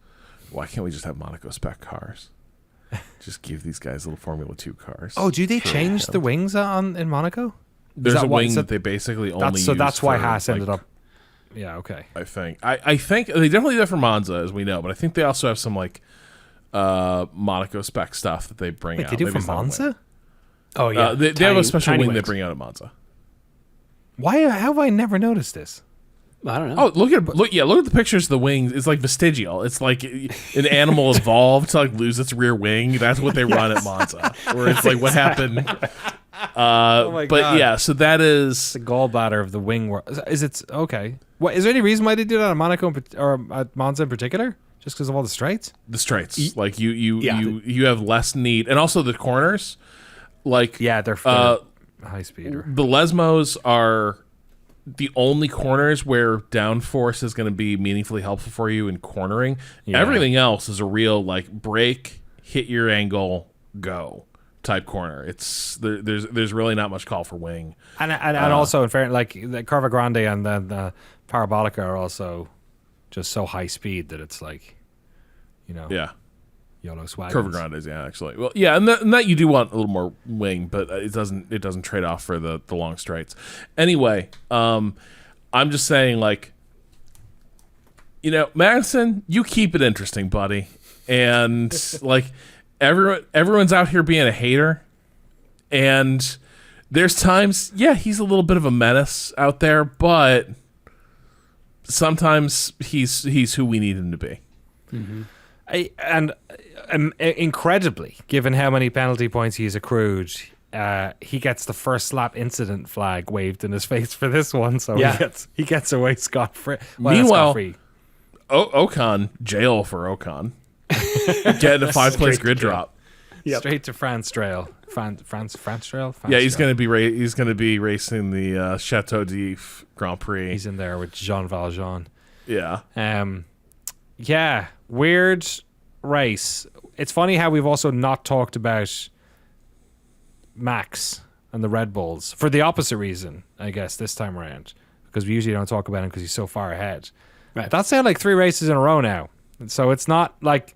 why can't we just have Monaco spec cars? Just give these guys little Formula 2 cars. Oh, do they change the wings in Monaco? There's that a why- wing so that they basically only use that's why for, Haas like, ended up. Yeah, okay. I think they definitely do that for Monza, as we know, but I think they also have some like Monaco spec stuff that they bring Wait, out. they do Maybe for it's not a wing. Monza? Oh, yeah. They have Tiny- a special tiny wing they wings. bring out at Monza. Why have I never noticed this? I don't know. Oh, look at the pictures of the wings. It's like vestigial. It's like an animal evolved to like lose its rear wing. That's what they run at Monza. Where it's like what happened. my But God. yeah, so that is The gallbladder of the wing. Is it okay? What is there any reason why they do that at Monaco or at Monza in particular? Just because of all the straights? the straights. Like you Yeah. have less need, and also the corners. Like Yeah, they're high speed. the Lesmos are the only corners where downforce is going to be meaningfully helpful for you in cornering. Yeah. Everything else is a real like brake, hit your angle, go type corner. It's there's really not much call for wing. And also, in fairness, like the Curva Grande and then the Parabolica are also just so high speed that it's like, Yeah. YOLO swag. Curva Grandes, yeah, actually. Well, yeah, and that you do want a little more wing, but it doesn't trade off for the long straights. Anyway, I'm just saying, like, Madison, you keep it interesting, buddy, and like everyone's out here being a hater, and there's times, yeah, he's a little bit of a menace out there, but sometimes he's who we need him to be. Mm-hmm. Incredibly, given how many penalty points he's accrued, he gets the first lap incident flag waved in his face for this one, so Yeah. he gets away scot-free. Meanwhile, scot-free. Ocon, jail for Ocon, getting a 5-place grid drop. Yep. Straight to France Trail. France Trail. Yeah, he's gonna be racing the Chateau d'If Grand Prix. He's in there with Jean Valjean. Yeah, Yeah, weird race. It's funny how we've also not talked about Max and the Red Bulls for the opposite reason, I guess, this time around. Because we usually don't talk about him because he's so far ahead. Right. That's now like 3 races in a row now. So it's not like,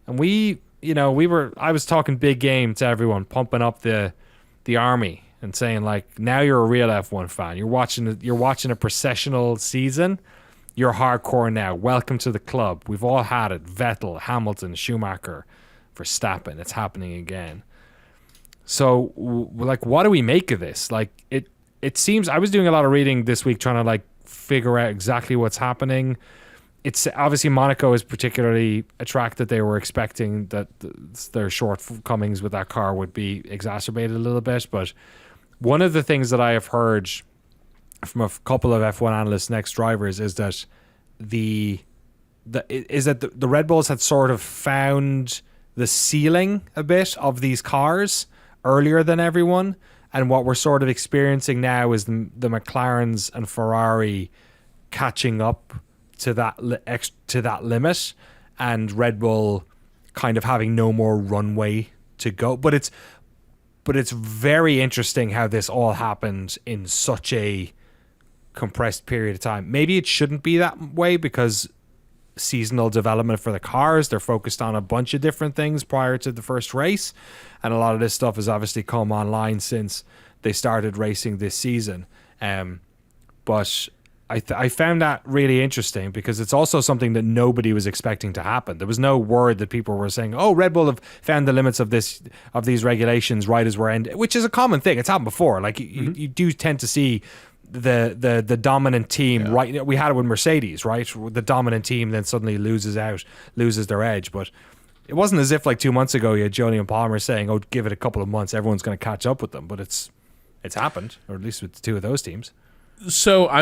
and I was talking big game to everyone, pumping up the army and saying like, now you're a real F1 fan. You're watching a processional season. You're hardcore now. Welcome to the club. We've all had it. Vettel, Hamilton, Schumacher, Verstappen. It's happening again. So like, what do we make of this? Like it seems, I was doing a lot of reading this week trying to like figure out exactly what's happening. It's obviously Monaco is particularly a track that they were expecting that their shortcomings with that car would be exacerbated a little bit. But one of the things that I have heard from a couple of F1 analysts, next drivers, is that the Red Bulls had sort of found the ceiling a bit of these cars earlier than everyone, and what we're sort of experiencing now is the McLarens and Ferrari catching up to that limit, and Red Bull kind of having no more runway to go. But it's very interesting how this all happened in such a compressed period of time. Maybe it shouldn't be that way because seasonal development for the cars, they're focused on a bunch of different things prior to the first race, and a lot of this stuff has obviously come online since they started racing this season. But I found that really interesting because it's also something that nobody was expecting to happen. There was no word that people were saying, "Oh, Red Bull have found the limits of these regulations right as we're ending," which is a common thing. It's happened before. Like you do tend to see the dominant team, right? We had it with Mercedes, right? The dominant team then suddenly loses their edge. But it wasn't as if like 2 months ago you had Jolyon Palmer saying, "Oh, give it a couple of months, everyone's going to catch up with them." But it's happened, or at least with 2 of those teams. So I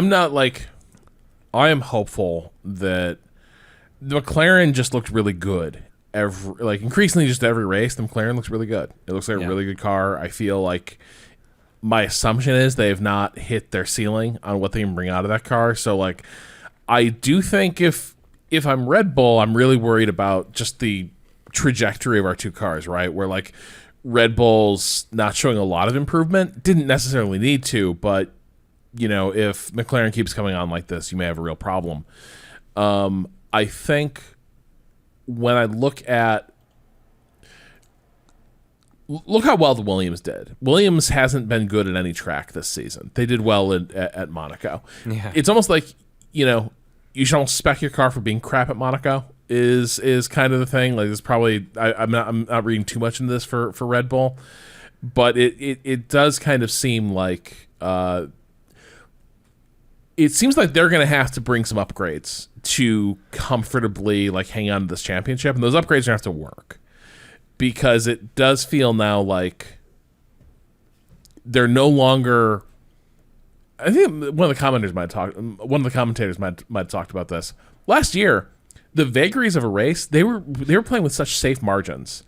am hopeful that the McLaren just looked really good. Increasingly just every race, the McLaren looks really good. It looks like a really good car. I feel like my assumption is they have not hit their ceiling on what they can bring out of that car. So like, I do think if I'm Red Bull, I'm really worried about just the trajectory of our 2 cars, right? Where like Red Bull's not showing a lot of improvement, didn't necessarily need to, but if McLaren keeps coming on like this, you may have a real problem. I think when I look how well the Williams did. Williams hasn't been good at any track this season. They did well at Monaco. Yeah. It's almost like, you should almost spec your car for being crap at Monaco is kind of the thing. Like it's probably, I'm not reading too much into this for Red Bull, but it does kind of seem like, it seems like they're going to have to bring some upgrades to comfortably like hang on to this championship, and those upgrades are going to have to work because it does feel now like they're no longer. I think one of the commentators might have talked about this last year. The vagaries of a race, they were playing with such safe margins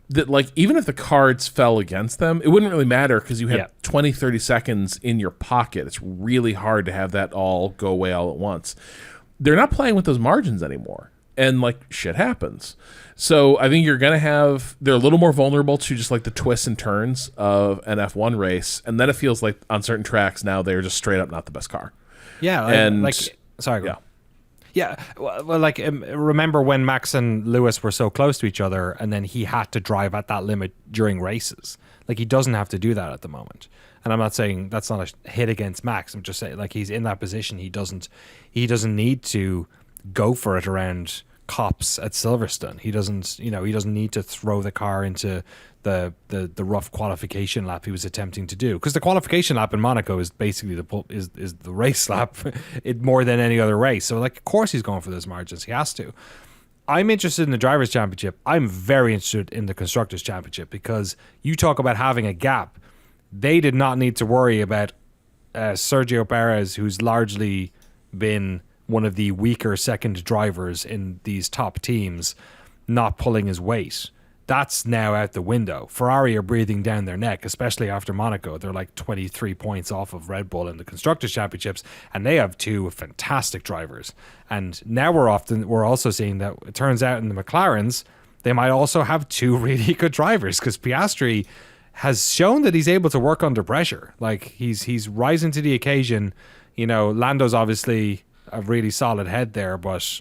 that like even if the cards fell against them, it wouldn't really matter because you had 20, 30 seconds in your pocket. It's really hard to have that all go away all at once. They're not playing with those margins anymore. And like shit happens. So I think they're a little more vulnerable to just like the twists and turns of an F1 race. And then it feels like on certain tracks now they're just straight up not the best car. Yeah. Sorry. Yeah. Yeah, well, like remember when Max and Lewis were so close to each other, and then he had to drive at that limit during races. Like he doesn't have to do that at the moment. And I'm not saying that's not a hit against Max. I'm just saying like he's in that position. He doesn't need to go for it around cops at Silverstone. He doesn't need to throw the car into the rough qualification lap he was attempting to do, because the qualification lap in Monaco is basically the race lap more than any other race. So like of course he's going for those margins. He has to. I'm interested in the Drivers' Championship. I'm very interested in the Constructors' Championship because you talk about having a gap. They did not need to worry about Sergio Perez, who's largely been one of the weaker second drivers in these top teams, not pulling his weight. That's now out the window. Ferrari are breathing down their neck, especially after Monaco. They're like 23 points off of Red Bull in the Constructors' Championships, and they have 2 fantastic drivers. And now we're also seeing that it turns out in the McLarens, they might also have 2 really good drivers, because Piastri has shown that he's able to work under pressure. Like he's rising to the occasion. Lando's obviously a really solid head there, but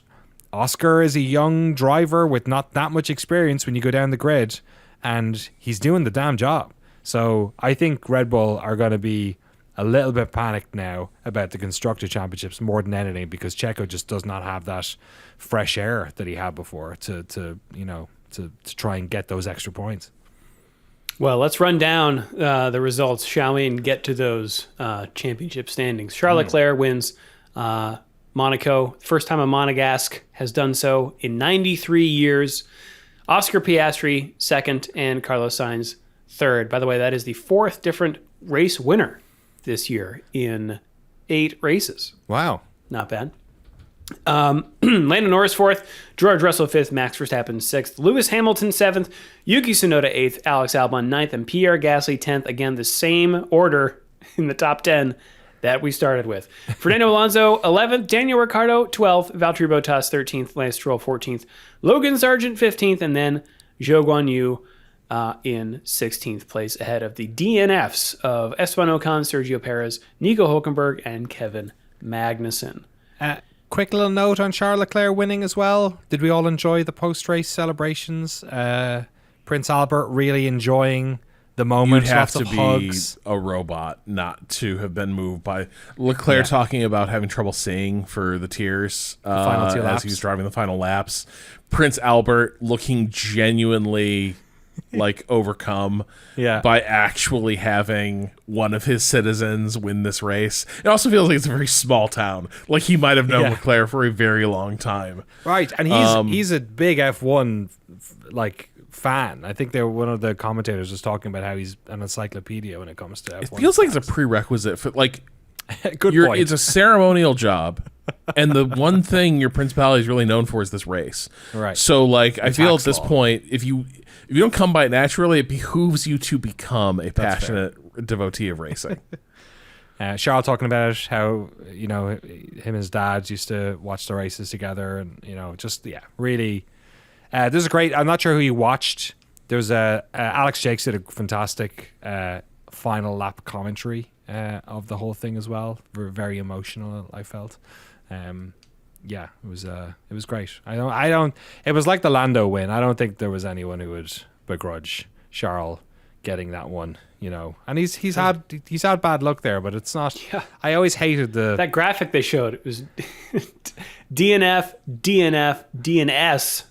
Oscar is a young driver with not that much experience when you go down the grid, and he's doing the damn job. So I think Red Bull are going to be a little bit panicked now about the Constructor Championships more than anything, because Checo just does not have that fresh air that he had before to try and get those extra points. Well, let's run down the results, shall we, and get to those championship standings. Charles Leclerc wins Monaco. First time a Monegasque has done so in 93 years. Oscar Piastri second, and Carlos Sainz third. By the way, that is the fourth different race winner this year in 8 races. Wow. Not bad. Lando Norris fourth, George Russell fifth, Max Verstappen sixth, Lewis Hamilton seventh, Yuki Tsunoda eighth, Alex Albon ninth, and Pierre Gasly 10th. Again, the same order in the top 10 that we started with. Fernando Alonso 11th, Daniel Ricciardo 12th, Valtteri Bottas 13th, Lance Stroll 14th, Logan Sargent 15th, and then Zhou Guanyu in 16th place, ahead of the DNFs of Esteban Ocon, Sergio Perez, Nico Hülkenberg, and Kevin Magnussen. Quick little note on Charles Leclerc winning as well. Did we all enjoy the post-race celebrations? Prince Albert really enjoying the moment. You'd have lots to of be hugs. a robot not to have been moved by Leclerc talking about having trouble seeing for the tears final 2 as laps. he was driving the final laps. Prince Albert looking genuinely like overcome by actually having one of his citizens win this race. It also feels like it's a very small town. Like he might have known Leclerc for a very long time. Right, and he's a big F1 fan. I think one of the commentators was talking about how he's an encyclopedia when it comes to F1. It feels like it's a prerequisite for point. It's a ceremonial job, and the one thing your principality is really known for is this race. Right. So I feel at this point, if you don't come by it naturally, it behooves you to become a passionate devotee of racing. Charles talking about how him and his dad used to watch the races together, and really. This is great. I'm not sure who you watched. There's Alex Jakes did a fantastic final lap commentary of the whole thing as well. Very emotional, I felt. It was great. I don't. It was like the Lando win. I don't think there was anyone who would begrudge Charles getting that one. And he's had bad luck there, but it's not. Yeah. I always hated that graphic they showed. It was DNF, DNF, DNS.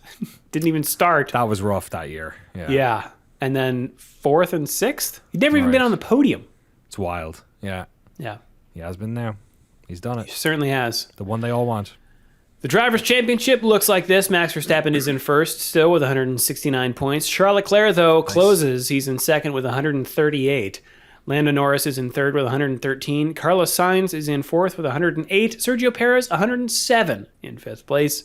Didn't even start. That was rough that year. Yeah. And then 4th and 6th. He'd never even been on the podium. It's wild. Yeah. Yeah. He has been now. He's done it. He certainly has. The one they all want. The Drivers' Championship looks like this. Max Verstappen is in first, still with 169 points. Charles Leclerc, though, closes. He's in second with 138. Lando Norris is in third with 113. Carlos Sainz is in fourth with 108. Sergio Perez, 107 in fifth place.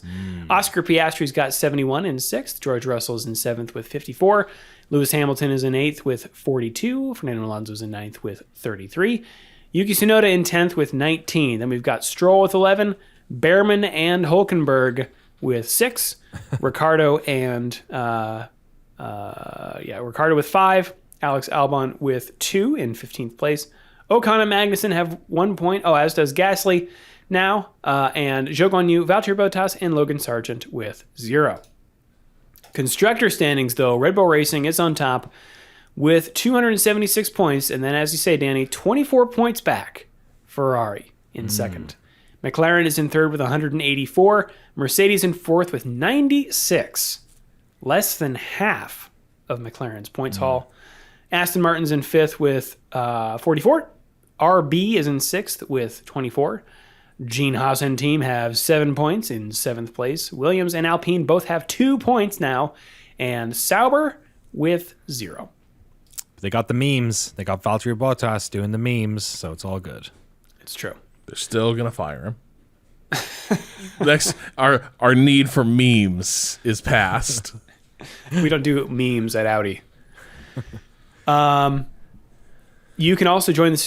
Oscar Piastri's got 71 in sixth. George Russell's in seventh with 54. Lewis Hamilton is in eighth with 42. Fernando Alonso's in ninth with 33. Yuki Tsunoda in 10th with 19. Then we've got Stroll with 11. Behrman and Hülkenberg with 6. Ricciardo with 5. Alex Albon with 2 in 15th place. Ocon and Magnussen have 1 point. Oh, as does Gasly now. And Zhou Guanyu, Valtteri Bottas, and Logan Sargent with 0. Constructor standings, though, Red Bull Racing is on top with 276 points. And then, as you say, Danny, 24 points back. Ferrari in second. McLaren is in third with 184. Mercedes in fourth with 96. Less than half of McLaren's points haul. Aston Martin's in fifth with 44. RB is in sixth with 24. Gene Haas and team have 7 points in seventh place. Williams and Alpine both have 2 points now. And Sauber with 0. They got the memes. They got Valtteri Bottas doing the memes, so it's all good. It's true. They're still going to fire him. Next, our need for memes is past. We don't do memes at Audi. You can also join the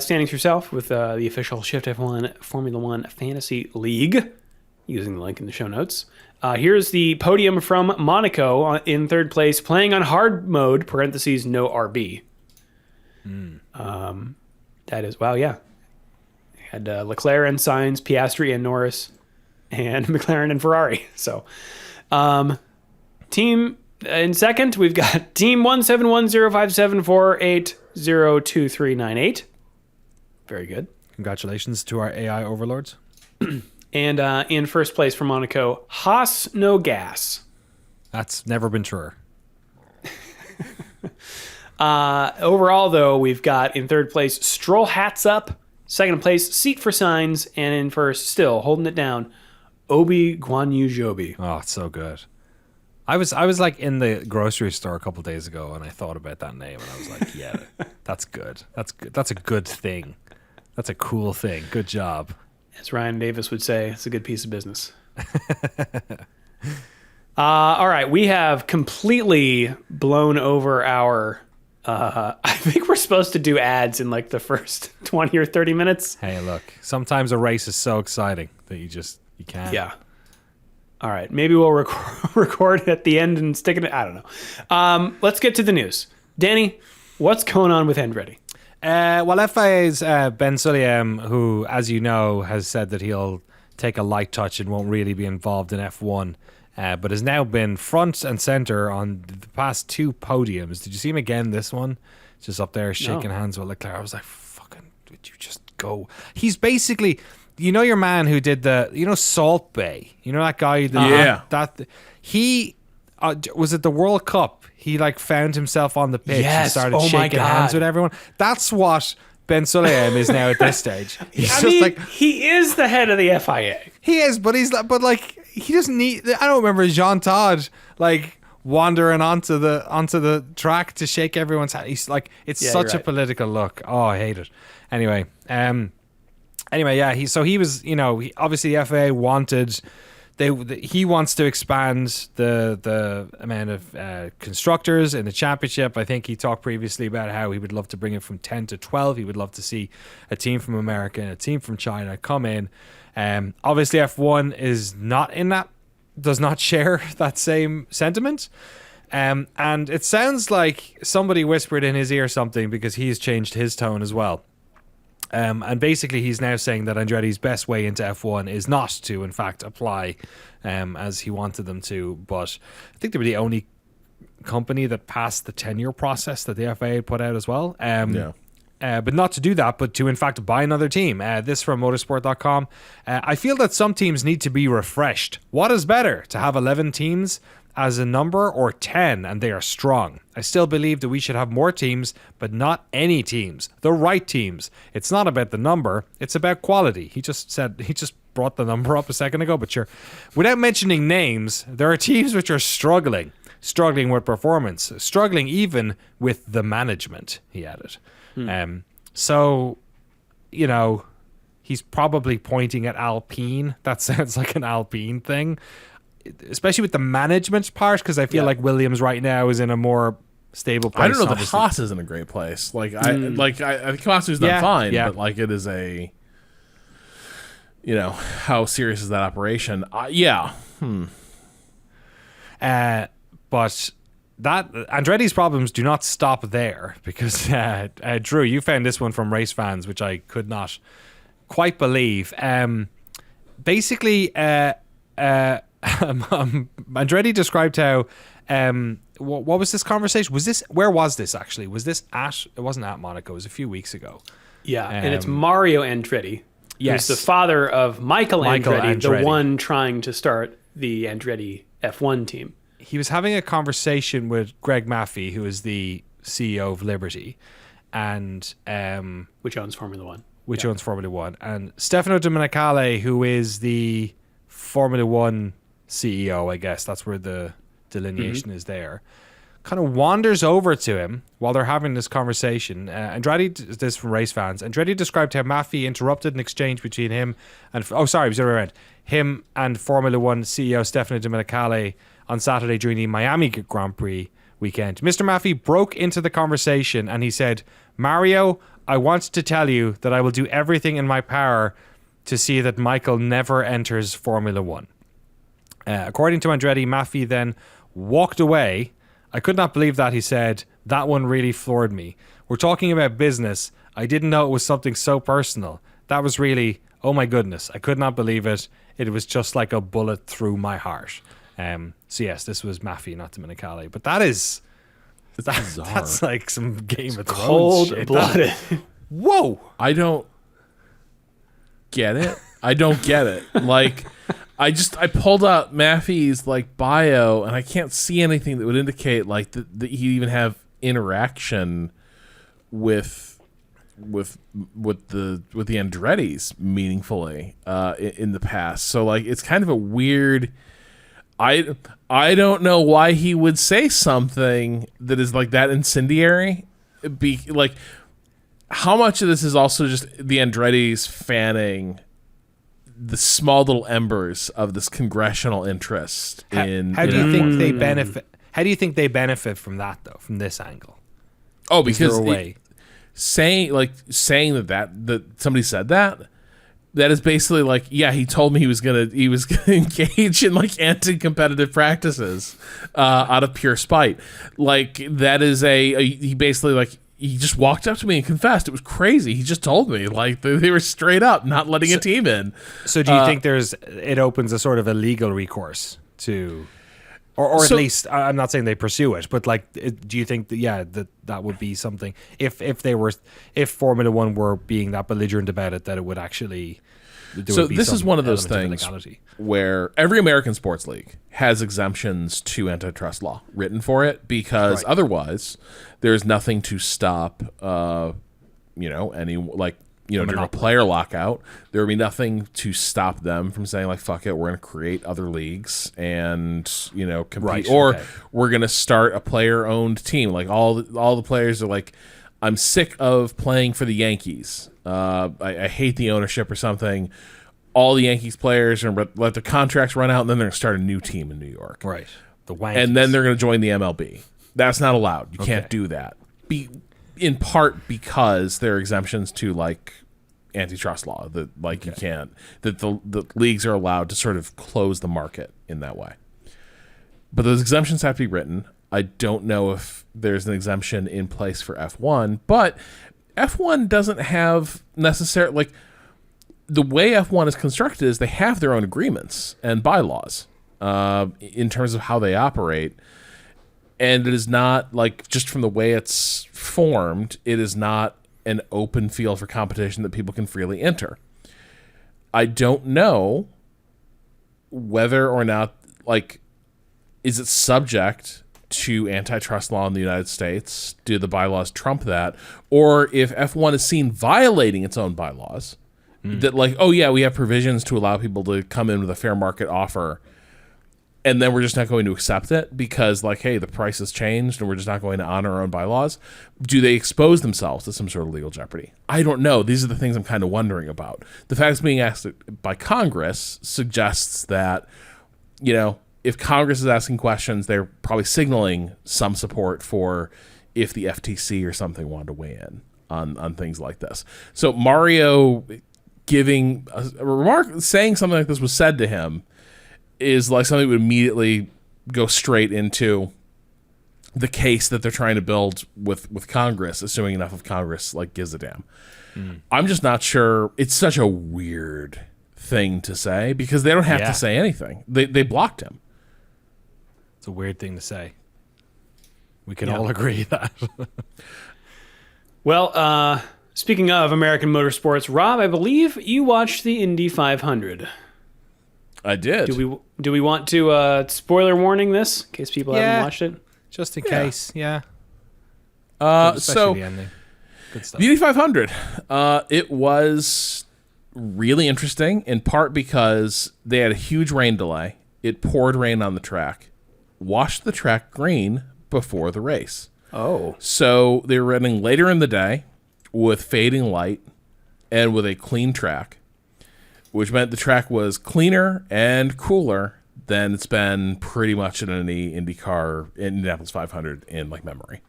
standings yourself with the official Shift+F1 Formula One Fantasy League using the link in the show notes. Here's the podium from Monaco in third place, playing on hard mode, parentheses, no RB. That is, wow, yeah. Had Leclerc and Sainz, Piastri and Norris, and McLaren and Ferrari. So, team in second, we've got team 1710574802398. Very good. Congratulations to our AI overlords. And in first place for Monaco, Haas no gas. That's never been truer. Overall, though, we've got in third place Stroll hats up, second place seat for Sainz, and in first, still holding it down, Obi Guanyu Jobi. Oh, it's so good. I was like in the grocery store a couple days ago, and I thought about that name, and I was like, yeah, that's good. That's good. That's a good thing. That's a cool thing. Good job. As Ryan Davis would say, it's a good piece of business. All right, we have completely blown over our... I think we're supposed to do ads in like the first 20 or 30 minutes. Hey, look, sometimes a race is so exciting that you can't. Yeah. All right, maybe we'll record it at the end and stick it. I don't know. Let's get to the news. Danny, what's going on with Andretti? Well, FIA's Ben Sulayem, who, as you know, has said that he'll take a light touch and won't really be involved in F1, but has now been front and center on the past two podiums. Did you see him again this one? Just up there shaking hands with Leclerc. I was like, fucking, would you just go? He's basically, you know, your man who did Salt Bay. You know that guy? He was at the World Cup. He like found himself on the pitch and started shaking hands with everyone. That's what Ben Sulayem is now at this stage. He is the head of the FIA. He is, but he doesn't need. I don't remember Jean Todt like wandering onto the track to shake everyone's hand. He's like, it's such a political look. Oh, I hate it. Anyway, yeah. He was, obviously the FIA wanted. He wants to expand the amount of constructors in the championship. I think he talked previously about how he would love to bring it from 10 to 12. He would love to see a team from America and a team from China come in. Obviously, F1 is not in that, does not share that same sentiment. And it sounds like somebody whispered in his ear something because he's changed his tone as well. And basically, he's now saying that Andretti's best way into F1 is not to, in fact, apply as he wanted them to. But I think they were the only company that passed the tenure process that the FIA put out as well. But not to do that, but to, in fact, buy another team. This from motorsport.com. I feel that some teams need to be refreshed. What is better, to have 11 teams as a number or 10 and they are strong? I still believe that we should have more teams, but not any teams, the right teams. It's not about the number, it's about quality. He just brought the number up a second ago, but sure. Without mentioning names, there are teams which are struggling with performance, struggling even with the management, he added. So, he's probably pointing at Alpine. That sounds like an Alpine thing, especially with the management part, because I feel like Williams right now is in a more stable place. I don't know that Haas is in a great place. I think Haas is done fine, but it is a, how serious is that operation? But that Andretti's problems do not stop there, because Drew, you found this one from Race Fans, which I could not quite believe. Basically, Andretti described how what was this conversation? Where was this actually? Was this it wasn't at Monaco, it was a few weeks ago. And it's Mario Andretti, who's the father of Michael Andretti, the one trying to start the Andretti F1 team. He was having a conversation with Greg Maffei, who is the CEO of Liberty, and which owns Formula One. Owns Formula One, and Stefano Domenicali, who is the Formula One CEO, I guess that's where the delineation is there, kind of wanders over to him while they're having this conversation. Andretti, this from Race Fans, Andretti described how Maffei interrupted an exchange between him and it was the other way around, him and Formula One CEO Stefano Domenicali on Saturday during the Miami Grand Prix weekend. Mr. Maffei broke into the conversation and he said, "Mario, I want to tell you that I will do everything in my power to see that Michael never enters Formula One." According to Andretti, Maffei then walked away. "I could not believe that," he said. "That one really floored me. We're talking about business. I didn't know it was something so personal. That was really, oh my goodness, I could not believe it. It was just like a bullet through my heart. So yes, this was Maffei, not Dominicali. But that's like some Game of Thrones shit. Cold-blooded. Whoa! I don't get it. Like, I pulled up Maffei's like bio, and I can't see anything that would indicate like that he even have interaction with the Andretti's meaningfully in the past. So like, it's kind of a weird. I don't know why he would say something that is like that incendiary. Be like, how much of this is also just the Andretti's fanning the small little embers of this congressional interest in. How do you think they benefit? How do you think they benefit from that though? From this angle? Oh, because saying that somebody said that. That is basically like, yeah, he told me he was gonna engage in like anti-competitive practices out of pure spite. Like that is he basically like he just walked up to me and confessed. It was crazy. He just told me like they were straight up not letting a team in. So do you think it opens a sort of a legal recourse to, or at least I'm not saying they pursue it, but like, do you think that would be something if Formula One were being that belligerent about it, that it would actually. So this is one of those things where every American sports league has exemptions to antitrust law written for it, because otherwise there's nothing to stop, any like, during a player lockout, there would be nothing to stop them from saying like, fuck it, we're going to create other leagues and, compete, we're going to start a player-owned team. Like all the players are like, I'm sick of playing for the Yankees. I hate the ownership or something. All the Yankees players are going to let the contracts run out, and then they're going to start a new team in New York. Right. The Yankees. And then they're going to join the MLB. That's not allowed. You can't do that. In part because there are exemptions to like antitrust law that like you can't, that the leagues are allowed to sort of close the market in that way. But those exemptions have to be written. I don't know if there's an exemption in place for F1, but F1 doesn't have necessarily, like, the way F1 is constructed is they have their own agreements and bylaws in terms of how they operate. And it is not, like, just from the way it's formed, it is not an open field for competition that people can freely enter. I don't know whether or not, like, is it subject to antitrust law in the United States? Do the bylaws trump that? Or if F1 is seen violating its own bylaws, that like, oh yeah, we have provisions to allow people to come in with a fair market offer, and then we're just not going to accept it because like, hey, the price has changed and we're just not going to honor our own bylaws. Do they expose themselves to some sort of legal jeopardy? I don't know. These are the things I'm kind of wondering about. The fact it's being asked by Congress suggests that, if Congress is asking questions, they're probably signaling some support for if the FTC or something wanted to weigh in on things like this. So Mario giving a remark, saying something like this was said to him, is like something that would immediately go straight into the case that they're trying to build with Congress, assuming enough of Congress like gives a damn. I'm just not sure. It's such a weird thing to say because they don't have to say anything. They blocked him. It's a weird thing to say. We can all agree that. Well, speaking of American motorsports, Rob, I believe you watched the Indy 500. I did. Do we want to spoiler warning this in case people haven't watched it? Just in case, yeah. So the ending. Good stuff. The Indy 500, it was really interesting in part because they had a huge rain delay. It poured rain on the track, washed the track green before the race. Oh. So they were running later in the day with fading light and with a clean track, which meant the track was cleaner and cooler than it's been pretty much in any IndyCar, Indianapolis 500 in like memory.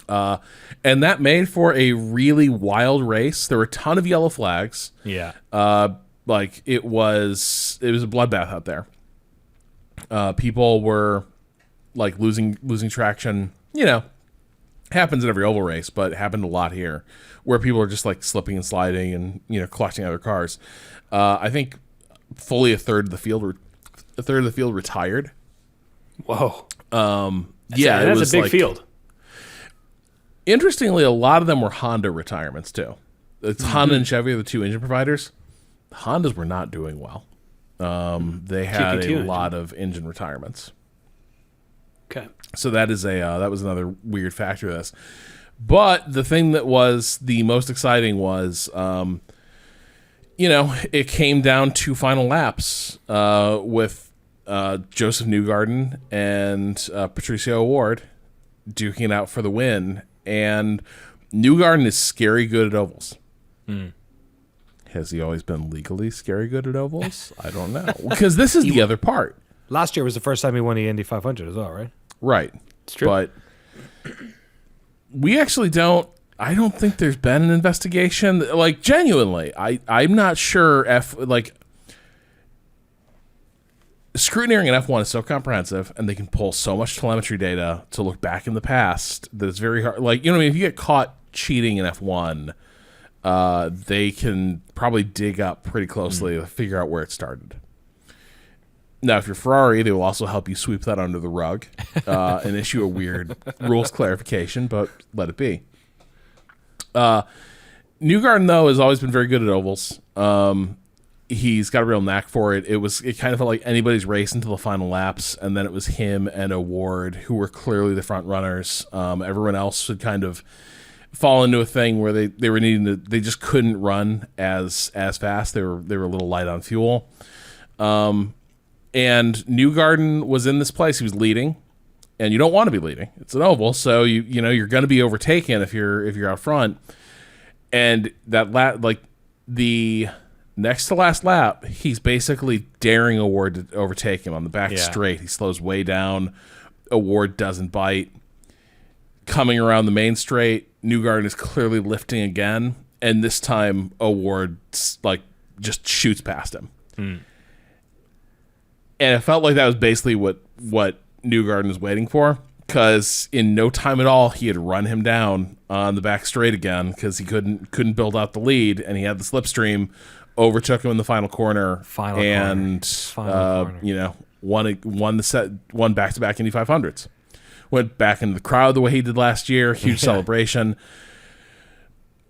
And that made for a really wild race. There were a ton of yellow flags. Yeah. Like it was a bloodbath out there. People were like losing traction, Happens in every oval race, but it happened a lot here, where people are just like slipping and sliding and collecting other cars. I think fully a third of the field retired. Whoa. Yeah, that's a big field. Interestingly, a lot of them were Honda retirements too. It's Honda and Chevy are the two engine providers. The Hondas were not doing well. They had a lot of engine retirements. Okay. So that was another weird factor of this. But the thing that was the most exciting was, it came down to final laps with Joseph Newgarden and Patricio O'Ward duking it out for the win. And Newgarden is scary good at ovals. Has he always been legally scary good at ovals? I don't know. Because this is the other part. Last year was the first time he won the Indy 500 as well, right? Right. It's true. But we actually I don't think there's been an investigation. Like, genuinely, I'm not sure scrutineering an F1 is so comprehensive, and they can pull so much telemetry data to look back in the past that it's very hard. Like, if you get caught cheating in F1, they can probably dig up pretty closely to figure out where it started. Now, if you're Ferrari, they will also help you sweep that under the rug and issue a weird rules clarification, but let it be. Newgarden, though, has always been very good at ovals. He's got a real knack for it. It kind of felt like anybody's race until the final laps, and then it was him and O'Ward who were clearly the front runners. Everyone else had kind of fall into a thing where they were needing to. They just couldn't run as fast. They were a little light on fuel. And Newgarden was in this place. He was leading, and you don't want to be leading. It's an oval, so you're going to be overtaken if you're out front. And the next to last lap, he's basically daring O'Ward to overtake him on the back straight. He slows way down. O'Ward doesn't bite. Coming around the main straight, Newgarden is clearly lifting again, and this time O'Ward just shoots past him. And it felt like that was basically what Newgarden was waiting for, because in no time at all he had run him down on the back straight again because he couldn't build out the lead, and he had the slipstream, overtook him in the final corner, won back-to-back Indy 500s. Went back into the crowd the way he did last year. Huge celebration.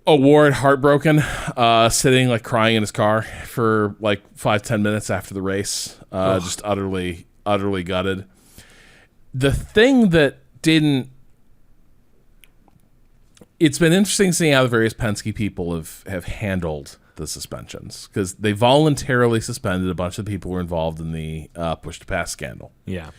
O'Ward heartbroken, sitting crying in his car for 5-10 minutes after the race, just utterly gutted. The thing that it's been interesting seeing how the various Penske people have handled the suspensions, because they voluntarily suspended a bunch of people who were involved in the push to pass scandal. Yeah.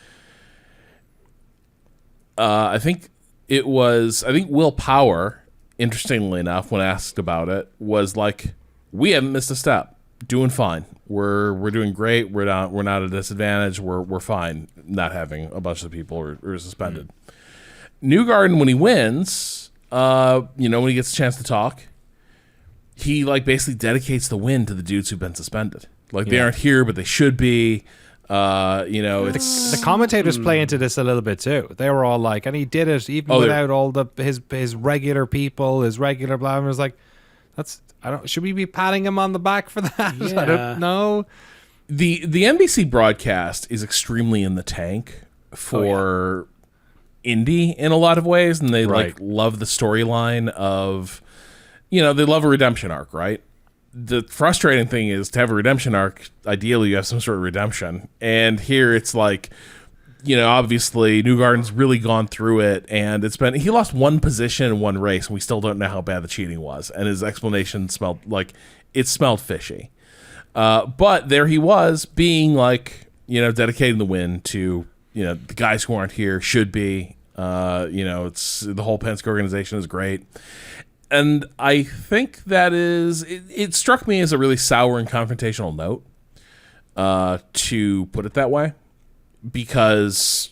I think Will Power, interestingly enough, when asked about it, was like, "We haven't missed a step. Doing fine. We're doing great. We're not at a disadvantage. We're fine not having a bunch of people are suspended." Newgarden, when he wins, when he gets a chance to talk, he basically dedicates the win to the dudes who've been suspended. They aren't here, but they should be. It's the commentators play into this a little bit too. They were all like, and he did it even without all his regular people, his regular blah. And it was like, should we be patting him on the back for that? Yeah. I don't know. The NBC broadcast is extremely in the tank for Indy in a lot of ways, and they love the storyline of, they love a redemption arc, right? The frustrating thing is, to have a redemption arc, ideally you have some sort of redemption. And here it's obviously Newgarden's really gone through it, and he lost one position in one race, and we still don't know how bad the cheating was. And his explanation smelled fishy. But there he was being dedicating the win to, the guys who aren't here should be, it's the whole Penske organization is great. And I think that it struck me as a really sour and confrontational note, to put it that way, because,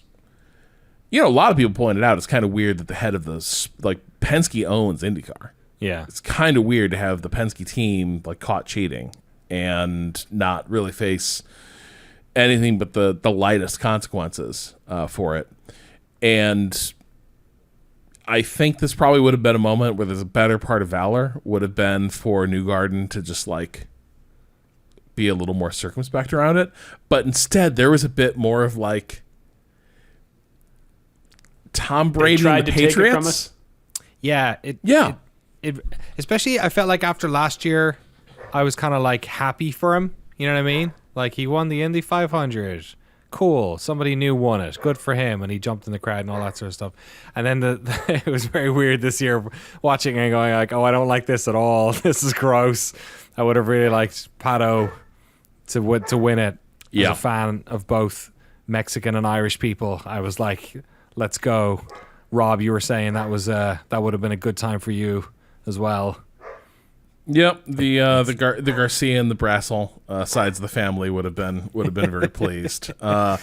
a lot of people pointed out it's kind of weird that the head of Penske owns IndyCar. Yeah. It's kind of weird to have the Penske team caught cheating and not really face anything but the lightest consequences for it. And I think this probably would have been a moment where there's a better part of valor would have been for Newgarden to just like be a little more circumspect around it. But instead, there was a bit more of like Tom Brady and the Patriots. Yeah. It especially, I felt like after last year, I was kind of like happy for him. You know what I mean? Like he won the Indy 500. Cool. Somebody new won it. Good for him. And he jumped in the crowd and all that sort of stuff. And then it was very weird this year watching and going like, oh, I don't like this at all. This is gross. I would have really liked Pato to win it. As a fan of both Mexican and Irish people, I was like, let's go. Rob, you were saying that would have been a good time for you as well. Yep, the Garcia and the Brassel sides of the family would have been very pleased. But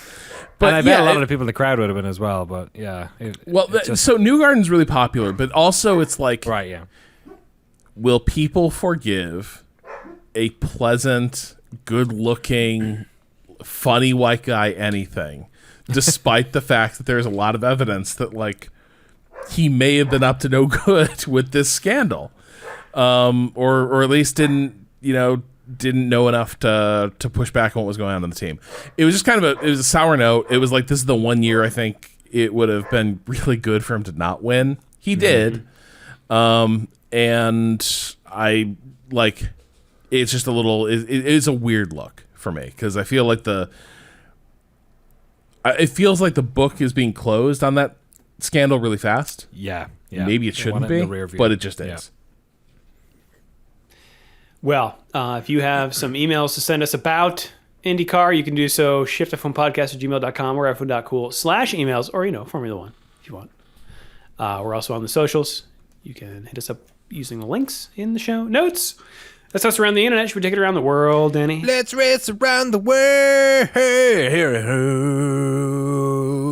and I bet a lot of the people in the crowd would have been as well. But yeah, so Newgarden's really popular, but also it's like, right, yeah. Will people forgive a pleasant, good-looking, funny white guy anything, despite the fact that there's a lot of evidence that like he may have been up to no good with this scandal? Or at least didn't know enough to push back on what was going on the team. It was just kind of a sour note. It was like, this is the one year I think it would have been really good for him to not win. He did. And I like, it's just a little, it is a weird look for me because I feel like it feels like the book is being closed on that scandal really fast. Yeah. Maybe it shouldn't be, but it just is. Yeah. Well, if you have some emails to send us about IndyCar, you can do so. Shift+F1podcast@gmail.com or f1.cool/emails, or, Formula One if you want. We're also on the socials. You can hit us up using the links in the show notes. That's us around the internet. Should we take it around the world, Danny? Let's race around the world.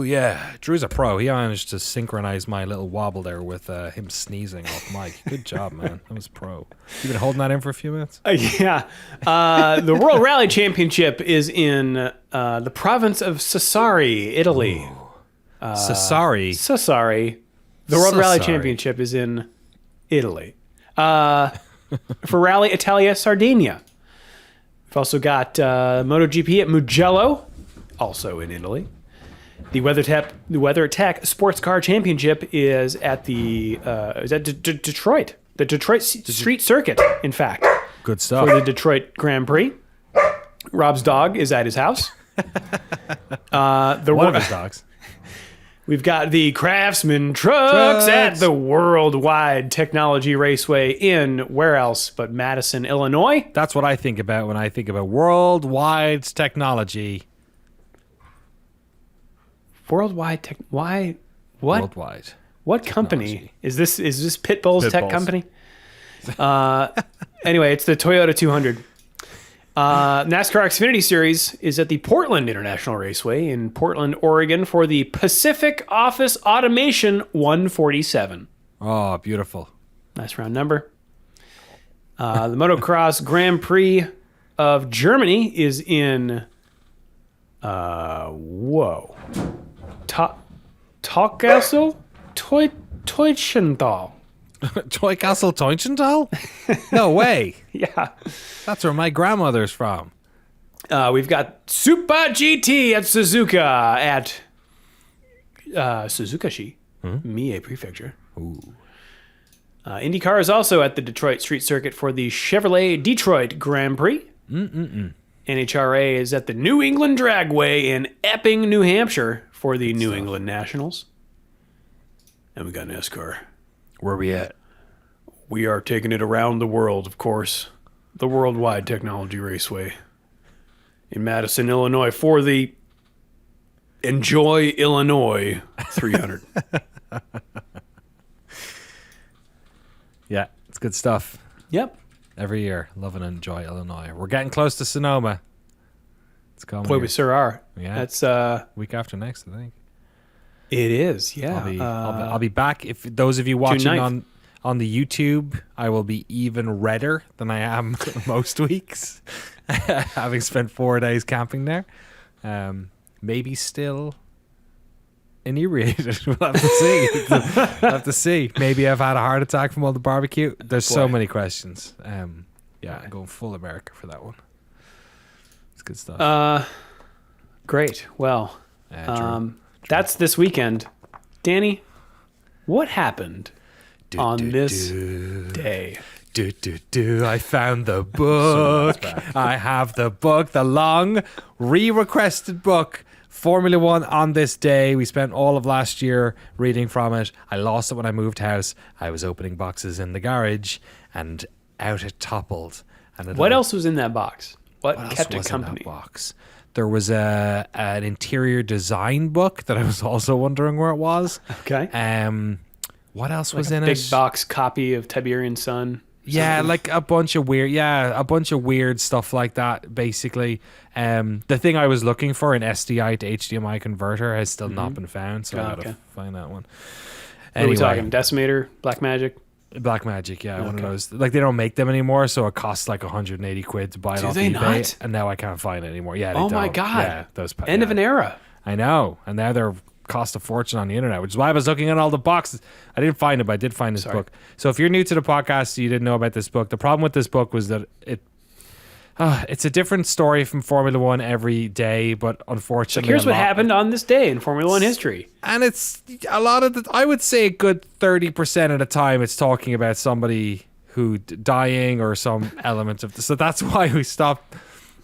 Yeah. Drew's a pro. He managed to synchronize my little wobble there with him sneezing off mic. Good job, man. That was pro. You been holding that in for a few minutes? Yeah. The World Rally Championship is in the province of Sassari, Italy. Sassari? Sassari. The World Rally Championship is in Italy. For Rally Italia Sardinia. We've also got MotoGP at Mugello, also in Italy. The WeatherTech Sports Car Championship is at Detroit. The Detroit Street Circuit, in fact. Good stuff. For the Detroit Grand Prix. Rob's dog is at his house. One of his dogs. We've got the Craftsman trucks at the Worldwide Technology Raceway in where else but Madison, Illinois. That's what I think about when I think about worldwide technology. Worldwide tech? Why? What? Worldwide. What company is this? Is this Pitbull's tech company? Anyway, it's the Toyota 200. NASCAR Xfinity Series is at the Portland International Raceway in Portland, Oregon for the Pacific Office Automation 147. Oh, beautiful. Nice round number. The Motocross Grand Prix of Germany is in Taukassel? Teutschenthal. Teucastle Teutschenthal? No way. Yeah. That's where my grandmother's from. We've got Super GT at Suzuka at Suzuka-shi, Mie Prefecture. Ooh. IndyCar is also at the Detroit Street Circuit for the Chevrolet Detroit Grand Prix. NHRA is at the New England Dragway in Epping, New Hampshire for the New England Nationals. And we got NASCAR. Where are we at? We are taking it around the world, of course. The Worldwide Technology Raceway in Madison, Illinois for the Enjoy Illinois 300. Yeah, it's good stuff. Yep. Every year, love and enjoy Illinois. We're getting close to Sonoma. It's coming. Boy, we sure are. Yeah. That's week after next, I think. It is, yeah. I'll be back. If those of you watching on the YouTube, I will be even redder than I am most weeks, having spent 4 days camping there. Maybe still inebriated. We'll have to see. We'll have to see. Maybe I've had a heart attack from all the barbecue. There's so many questions. Yeah, I'm going full America for that one. It's good stuff. Great. Well, that's this weekend. Danny, what happened on this day? I found the book. I have the book, the long re-requested book. Formula One on this day. We spent all of last year reading from it. I lost it when I moved house. I was opening boxes in the garage and out it toppled. And what else was in that box? What kept it was company? In that box? There was an interior design book that I was also wondering where it was. Okay. What else like was a in big it? box copy of Tiberian Sun. Yeah, like a bunch of weird stuff like that, basically. The thing I was looking for, an SDI to HDMI converter, has still not been found, so I gotta find that one. What are we talking? Decimator? Black Magic? Black Magic, yeah. One of those. Like, they don't make them anymore, so it costs like 180 quid to buy it off they eBay. not? And now I can't find it anymore. Yeah, they Oh don't. my God. Yeah, those End of an era. I know. And now they're cost a fortune on the internet, which is why I was looking at all the boxes. I didn't find it, but I did find this book. So if you're new to the podcast, you didn't know about this book. The problem with this book was that it's a different story from Formula One every day, but unfortunately, here's what happened on this day in Formula One history. And it's a lot of I would say a good 30% of the time it's talking about somebody who dying or some element of this. So that's why we stopped.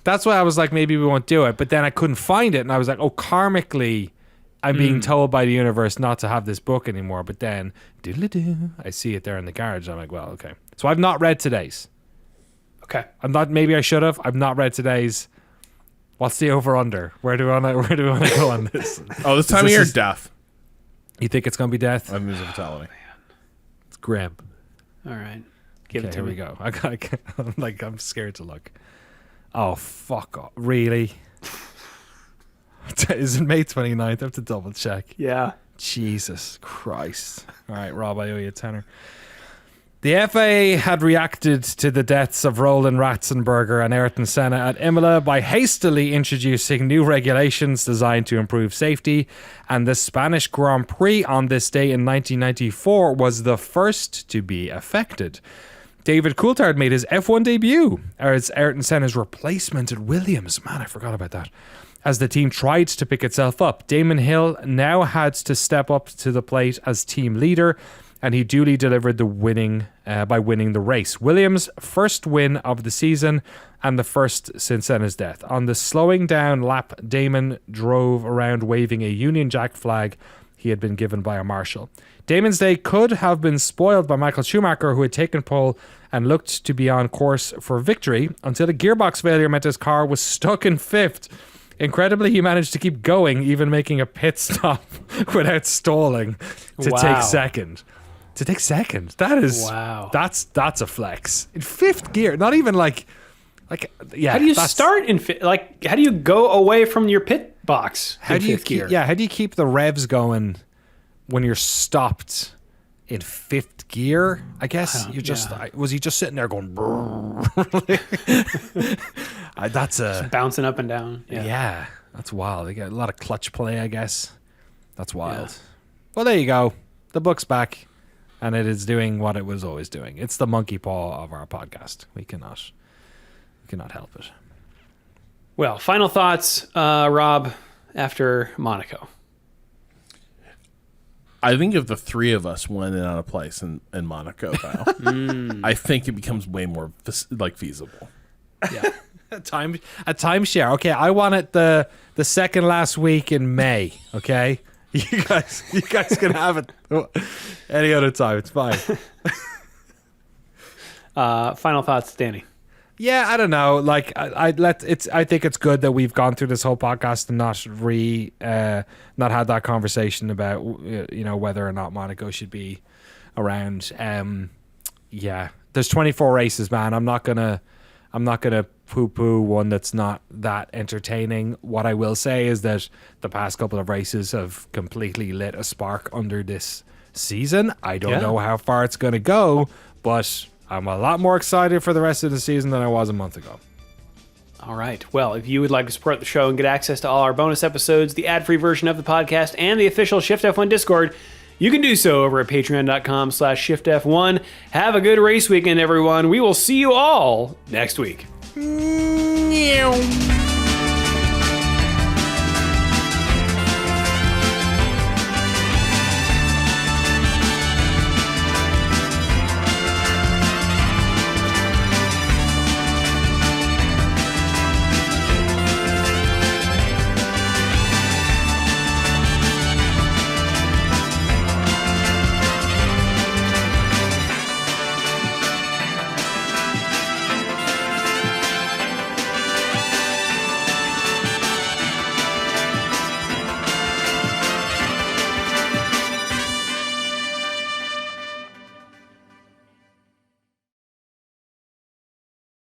That's why I was like, maybe we won't do it. But then I couldn't find it, and I was like, oh, karmically, I'm being told by the universe not to have this book anymore. But then, I see it there in the garage. I'm like, well, okay. So I've not read today's. Okay. Maybe I should have. I've not read today's. What's the over under? Where do we want to go on this? Oh, this time of year, death. You think it's gonna be death? I'm using fatality. It's grim. All right. Give it to me. Here we go. I'm scared to look. Oh, fuck off. Really? Is it May 29th? I have to double check. Yeah. Jesus Christ. All right, Rob, I owe you a tenner. The FIA had reacted to the deaths of Roland Ratzenberger and Ayrton Senna at Imola by hastily introducing new regulations designed to improve safety, and the Spanish Grand Prix on this day in 1994 was the first to be affected. David Coulthard made his F1 debut as Ayrton Senna's replacement at Williams. Man, I forgot about that. As the team tried to pick itself up, Damon Hill now had to step up to the plate as team leader, and he duly delivered the winning by winning the race. Williams' first win of the season and the first since Senna's death. On the slowing down lap, Damon drove around waving a Union Jack flag he had been given by a marshal. Damon's day could have been spoiled by Michael Schumacher, who had taken pole and looked to be on course for victory until a gearbox failure meant his car was stuck in fifth. Incredibly, he managed to keep going, even making a pit stop without stalling to take second. To take second, that is that's a flex in fifth gear. Not even like yeah. How do you start in how do you go away from your pit box? How do you keep how do you keep the revs going when you're stopped in fifth gear? I guess you're just was he just sitting there going? That's just bouncing up and down. Yeah, that's wild. They got a lot of clutch play, I guess. That's wild. Yeah. Well, there you go. The book's back. And it is doing what it was always doing. It's the monkey paw of our podcast. We cannot help it. Well, final thoughts, Rob, after Monaco. I think if the three of us went in on a place in Monaco now, I think it becomes way more feasible. Yeah. A timeshare. Okay, I want it the second last week in May. Okay. You guys can have it any other time. It's fine. Final thoughts, Danny. Yeah, I don't know. Like I think it's good that we've gone through this whole podcast and not had that conversation about whether or not Monaco should be around. Yeah, there's 24 races, man. I'm not gonna poo-poo one that's not that entertaining. What I will say is that the past couple of races have completely lit a spark under this season. I don't know how far it's going to go, but I'm a lot more excited for the rest of the season than I was a month ago. All right. Well, if you would like to support the show and get access to all our bonus episodes, the ad-free version of the podcast, and the official Shift F1 Discord, you can do so over at patreon.com/shiftf1. Have a good race weekend, everyone. We will see you all next week. Meow.